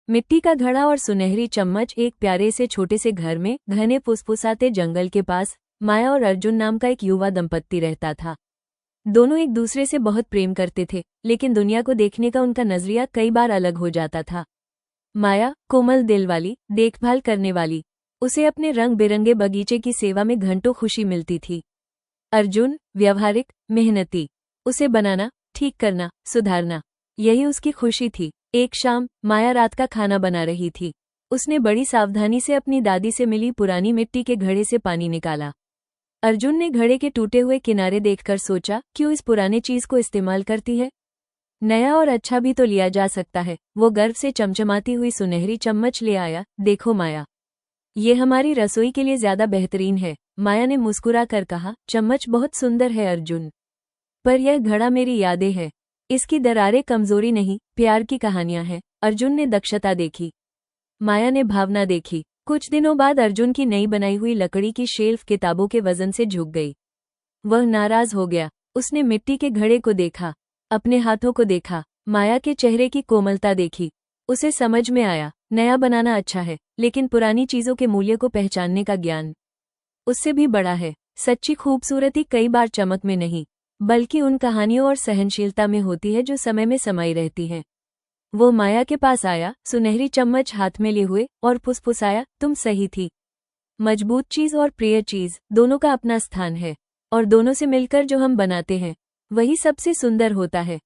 मिट्टी का घड़ा और सुनहरी चम्मच। एक प्यारे से छोटे से घर में घने फुसफुसाते जंगल के पास माया और अर्जुन नाम का एक युवा दंपत्ति रहता था। दोनों एक दूसरे से बहुत प्रेम करते थे, लेकिन दुनिया को देखने का उनका नजरिया कई बार अलग हो जाता था। माया, कोमल दिल वाली, देखभाल करने वाली, उसे अपने रंग बिरंगे बगीचे की सेवा में घंटों खुशी मिलती थी। अर्जुन, व्यवहारिक, मेहनती, उसे बनाना, ठीक करना, सुधारना, यही उसकी खुशी थी। एक शाम माया रात का खाना बना रही थी। उसने बड़ी सावधानी से अपनी दादी से मिली पुरानी मिट्टी के घड़े से पानी निकाला। अर्जुन ने घड़े के टूटे हुए किनारे देखकर सोचा, क्यों इस पुराने चीज को इस्तेमाल करती है, नया और अच्छा भी तो लिया जा सकता है। वो गर्व से चमचमाती हुई सुनहरी चम्मच ले आया। देखो माया, ये हमारी रसोई के लिए ज्यादा बेहतरीन है, माया ने मुस्कुरा कर कहा। चम्मच बहुत सुंदर है अर्जुन, पर यह घड़ा मेरी यादें है। इसकी दरारें कमजोरी नहीं, प्यार की कहानियां हैं। अर्जुन ने दक्षता देखी, माया ने भावना देखी। कुछ दिनों बाद अर्जुन की नई बनाई हुई लकड़ी की शेल्फ किताबों के वजन से झुक गई। वह नाराज हो गया। उसने मिट्टी के घड़े को देखा, अपने हाथों को देखा, माया के चेहरे की कोमलता देखी। उसे समझ में आया, नया बनाना अच्छा है, लेकिन पुरानी चीजों के मूल्य को पहचानने का ज्ञान उससे भी बड़ा है। सच्ची खूबसूरती कई बार चमक में नहीं, बल्कि उन कहानियों और सहनशीलता में होती है जो समय में समाई रहती हैं। वो माया के पास आया, सुनहरी चम्मच हाथ में लिए हुए, और फुसफुसाया, तुम सही थी। मजबूत चीज और प्रिय चीज दोनों का अपना स्थान है, और दोनों से मिलकर जो हम बनाते हैं वही सबसे सुंदर होता है।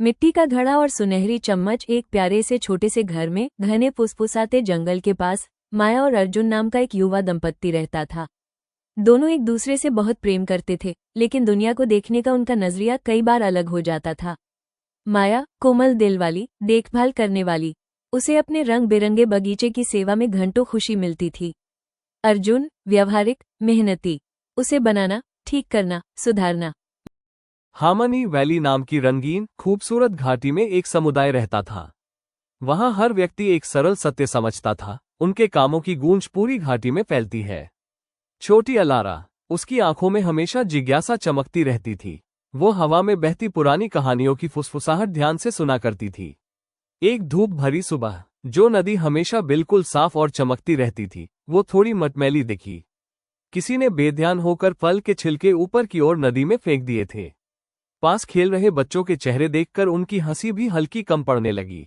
मिट्टी का घड़ा और सुनहरी चम्मच। एक प्यारे से छोटे से घर में घने फुसफुसाते जंगल के पास माया और अर्जुन नाम का एक युवा दंपत्ति रहता था। दोनों एक दूसरे से बहुत प्रेम करते थे, लेकिन दुनिया को देखने का उनका नजरिया कई बार अलग हो जाता था। माया, कोमल दिल वाली, देखभाल करने वाली, उसे अपने रंग बिरंगे बगीचे की सेवा में घंटों खुशी मिलती थी। अर्जुन, व्यवहारिक, मेहनती, उसे बनाना, ठीक करना, सुधारना। हार्मनी वैली नाम की रंगीन खूबसूरत घाटी में एक समुदाय रहता था। वहां हर व्यक्ति एक सरल सत्य समझता था, उनके कामों की गूंज पूरी घाटी में फैलती है। छोटी अलारा, उसकी आंखों में हमेशा जिज्ञासा चमकती रहती थी। वो हवा में बहती पुरानी कहानियों की फुसफुसाहट ध्यान से सुना करती थी। एक धूप भरी सुबह, जो नदी हमेशा बिल्कुल साफ और चमकती रहती थी, वो थोड़ी मटमैली दिखी। किसी ने बेध्यान होकर फल के छिलके ऊपर की ओर नदी में फेंक दिए थे। पास खेल रहे बच्चों के चेहरे देखकर उनकी हंसी भी हल्की कम पड़ने लगी।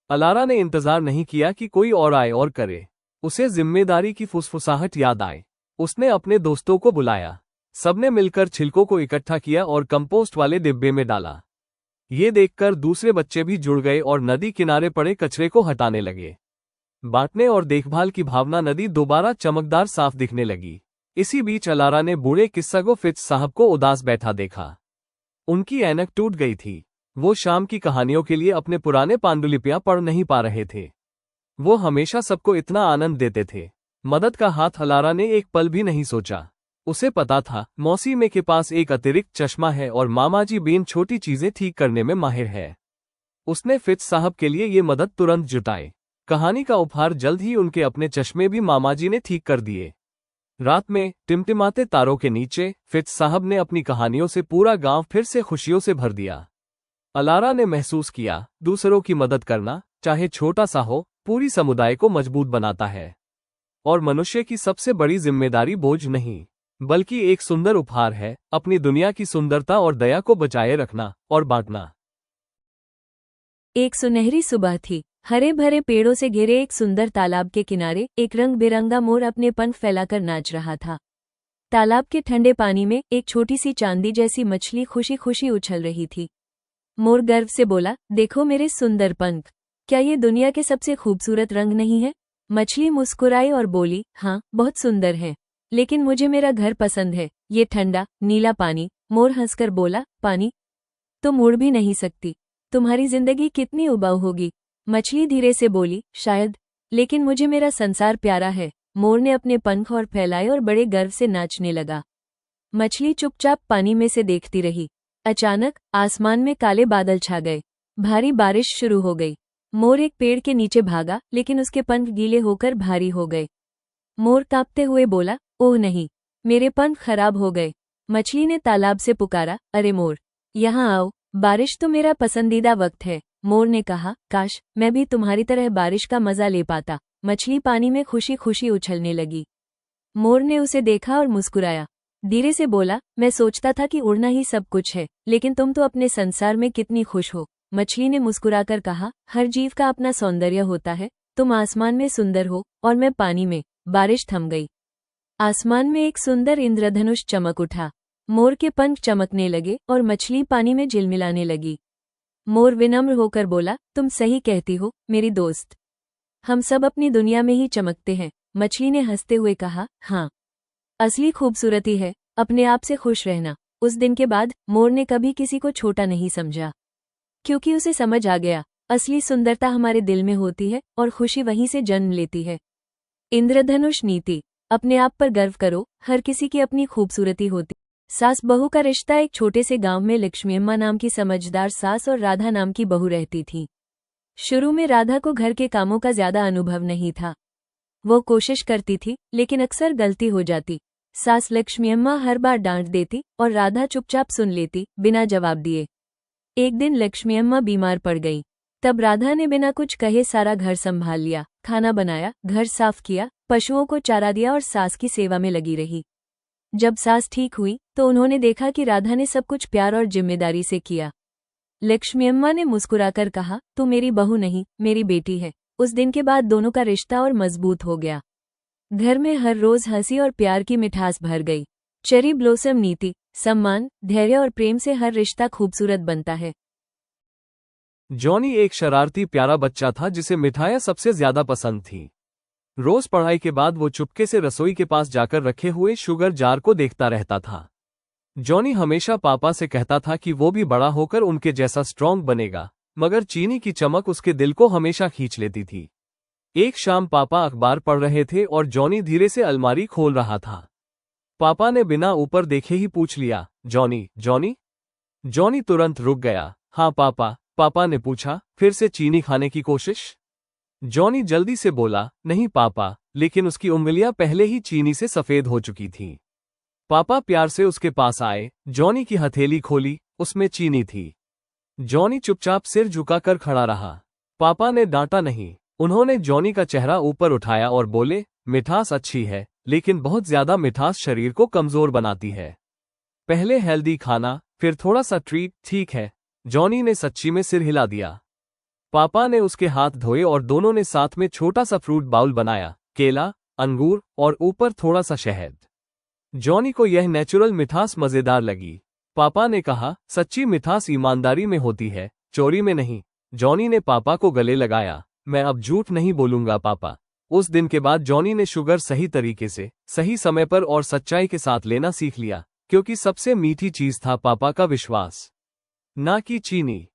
अलारा ने इंतजार नहीं किया कि कोई और आए और करे। उसे जिम्मेदारी की फुसफुसाहट याद आए। उसने अपने दोस्तों को बुलाया। सबने मिलकर छिलकों को इकट्ठा किया और कंपोस्ट वाले डिब्बे में डाला। ये देखकर दूसरे बच्चे भी जुड़ गए और नदी किनारे पड़े कचरे को हटाने लगे। बांटने और देखभाल की भावना नदी दोबारा चमकदार साफ दिखने लगी। इसी बीच अलारा ने बूढ़े किस्सागो फिट्ज साहब को उदास बैठा देखा। उनकी ऐनक टूट गई थी। वो शाम की कहानियों के लिए अपने पुराने पांडुलिपियां पढ़ नहीं पा रहे थे। वो हमेशा सबको इतना आनंद देते थे। मदद का हाथ अलारा ने एक पल भी नहीं सोचा। उसे पता था, मौसी में के पास एक अतिरिक्त चश्मा है और मामाजी बीन छोटी चीजें ठीक करने में माहिर है। उसने फिट्ज साहब के लिए ये मदद तुरंत जुटाई। कहानी का उपहार जल्द ही उनके अपने चश्मे भी मामाजी ने ठीक कर दिए। रात में टिमटिमाते तारों के नीचे फिट्ज साहब ने अपनी कहानियों से पूरा गांव फिर से खुशियों से भर दिया। अलारा ने महसूस किया, दूसरों की मदद करना, चाहे छोटा सा हो, पूरी समुदाय को मजबूत बनाता है। और मनुष्य की सबसे बड़ी जिम्मेदारी बोझ नहीं, बल्कि एक सुंदर उपहार है, अपनी दुनिया की सुंदरता और दया को बचाए रखना और बांटना। एक सुनहरी सुबह थी। हरे भरे पेड़ों से घिरे एक सुंदर तालाब के किनारे एक रंग बिरंगा मोर अपने पंख फैलाकर नाच रहा था। तालाब के ठंडे पानी में एक छोटी सी चांदी जैसी मछली खुशी खुशी उछल रही थी। मोर गर्व से बोला, देखो मेरे सुंदर पंख, क्या ये दुनिया के सबसे खूबसूरत रंग नहीं है? मछली मुस्कुराई और बोली, हाँ बहुत सुंदर है, लेकिन मुझे मेरा घर पसंद है, ये ठंडा नीला पानी। मोर हंसकर बोला, पानी तुम उड़ भी नहीं सकती, तुम्हारी जिंदगी कितनी उबाऊ होगी। मछली धीरे से बोली, शायद, लेकिन मुझे मेरा संसार प्यारा है। मोर ने अपने पंख और फैलाए और बड़े गर्व से नाचने लगा। मछली चुपचाप पानी में से देखती रही। अचानक आसमान में काले बादल छा गए, भारी बारिश शुरू हो गई। मोर एक पेड़ के नीचे भागा, लेकिन उसके पंख गीले होकर भारी हो गए। मोर कांपते हुए बोला, ओह नहीं, मेरे पंख खराब हो गए। मछली ने तालाब से पुकारा, अरे मोर, यहाँ आओ, बारिश तो मेरा पसंदीदा वक्त है। मोर ने कहा, काश मैं भी तुम्हारी तरह बारिश का मजा ले पाता। मछली पानी में खुशी खुशी उछलने लगी। मोर ने उसे देखा और मुस्कुराया। धीरे से बोला, मैं सोचता था कि उड़ना ही सब कुछ है, लेकिन तुम तो अपने संसार में कितनी खुश हो। मछली ने मुस्कुराकर कहा, हर जीव का अपना सौंदर्य होता है। तुम आसमान में सुंदर हो और मैं पानी में। बारिश थम गई। आसमान में एक सुंदर इंद्रधनुष चमक उठा। मोर के पंख चमकने लगे और मछली पानी में झिलमिलाने लगी। मोर विनम्र होकर बोला, तुम सही कहती हो मेरी दोस्त, हम सब अपनी दुनिया में ही चमकते हैं। मछली ने हंसते हुए कहा, हाँ, असली खूबसूरती है अपने आप से खुश रहना। उस दिन के बाद मोर ने कभी किसी को छोटा नहीं समझा, क्योंकि उसे समझ आ गया, असली सुंदरता हमारे दिल में होती है और खुशी वहीं से जन्म लेती है। इंद्रधनुष नीति, अपने आप पर गर्व करो, हर किसी की अपनी खूबसूरती होती। सास बहू का रिश्ता। एक छोटे से गांव में लक्ष्मी अम्मा नाम की समझदार सास और राधा नाम की बहू रहती थी। शुरू में राधा को घर के कामों का ज्यादा अनुभव नहीं था। वो कोशिश करती थी, लेकिन अक्सर गलती हो जाती। सास लक्ष्मी अम्मा हर बार डांट देती और राधा चुपचाप सुन लेती, बिना जवाब दिए। एक दिन लक्ष्मी अम्मा बीमार पड़ गई। तब राधा ने बिना कुछ कहे सारा घर संभाल लिया, खाना बनाया, घर साफ किया, पशुओं को चारा दिया और सास की सेवा में लगी रही। जब सास ठीक हुई तो उन्होंने देखा कि राधा ने सब कुछ प्यार और जिम्मेदारी से किया। लक्ष्मी अम्मा ने मुस्कुराकर कहा, तू मेरी बहू नहीं, मेरी बेटी है। उस दिन के बाद दोनों का रिश्ता और मजबूत हो गया। घर में हर रोज हंसी और प्यार की मिठास भर गई। चेरी ब्लॉसम नीति, सम्मान, धैर्य और प्रेम से हर रिश्ता खूबसूरत बनता है। जॉनी एक शरारती प्यारा बच्चा था जिसे मिठाइयाँ सबसे ज्यादा पसंद थी। रोज पढ़ाई के बाद वो चुपके से रसोई के पास जाकर रखे हुए शुगर जार को देखता रहता था। जॉनी हमेशा पापा से कहता था कि वो भी बड़ा होकर उनके जैसा स्ट्रॉन्ग बनेगा, मगर चीनी की चमक उसके दिल को हमेशा खींच लेती थी। एक शाम पापा अखबार पढ़ रहे थे और जॉनी धीरे से अलमारी खोल रहा था। पापा ने बिना ऊपर देखे ही पूछ लिया, जॉनी, जॉनी? जॉनी तुरंत रुक गया। हाँ पापा, पापा ने पूछा, फिर से चीनी खाने की कोशिश? जॉनी जल्दी से बोला, नहीं पापा, लेकिन उसकी उंगलियां पहले ही चीनी से सफेद हो चुकी थीं। पापा प्यार से उसके पास आए, जॉनी की हथेली खोली, उसमें चीनी थी। जॉनी चुपचाप सिर झुकाकर खड़ा रहा। पापा ने डांटा नहीं, उन्होंने जॉनी का चेहरा ऊपर उठाया और बोले, मिठास अच्छी है, लेकिन बहुत ज्यादा मिठास शरीर को कमजोर बनाती है। पहले हेल्दी खाना, फिर थोड़ा सा ट्रीट, ठीक है? जॉनी ने सच्ची में सिर हिला दिया। पापा ने उसके हाथ धोए और दोनों ने साथ में छोटा सा फ्रूट बाउल बनाया, केला, अंगूर और ऊपर थोड़ा सा शहद। जॉनी को यह नेचुरल मिठास मजेदार लगी। पापा ने कहा, सच्ची मिठास ईमानदारी में होती है, चोरी में नहीं। जॉनी ने पापा को गले लगाया, मैं अब झूठ नहीं बोलूंगा पापा। उस दिन के बाद जॉनी ने शुगर सही तरीके से, सही समय पर और सच्चाई के साथ लेना सीख लिया, क्योंकि सबसे मीठी चीज था पापा का विश्वास, ना कि चीनी।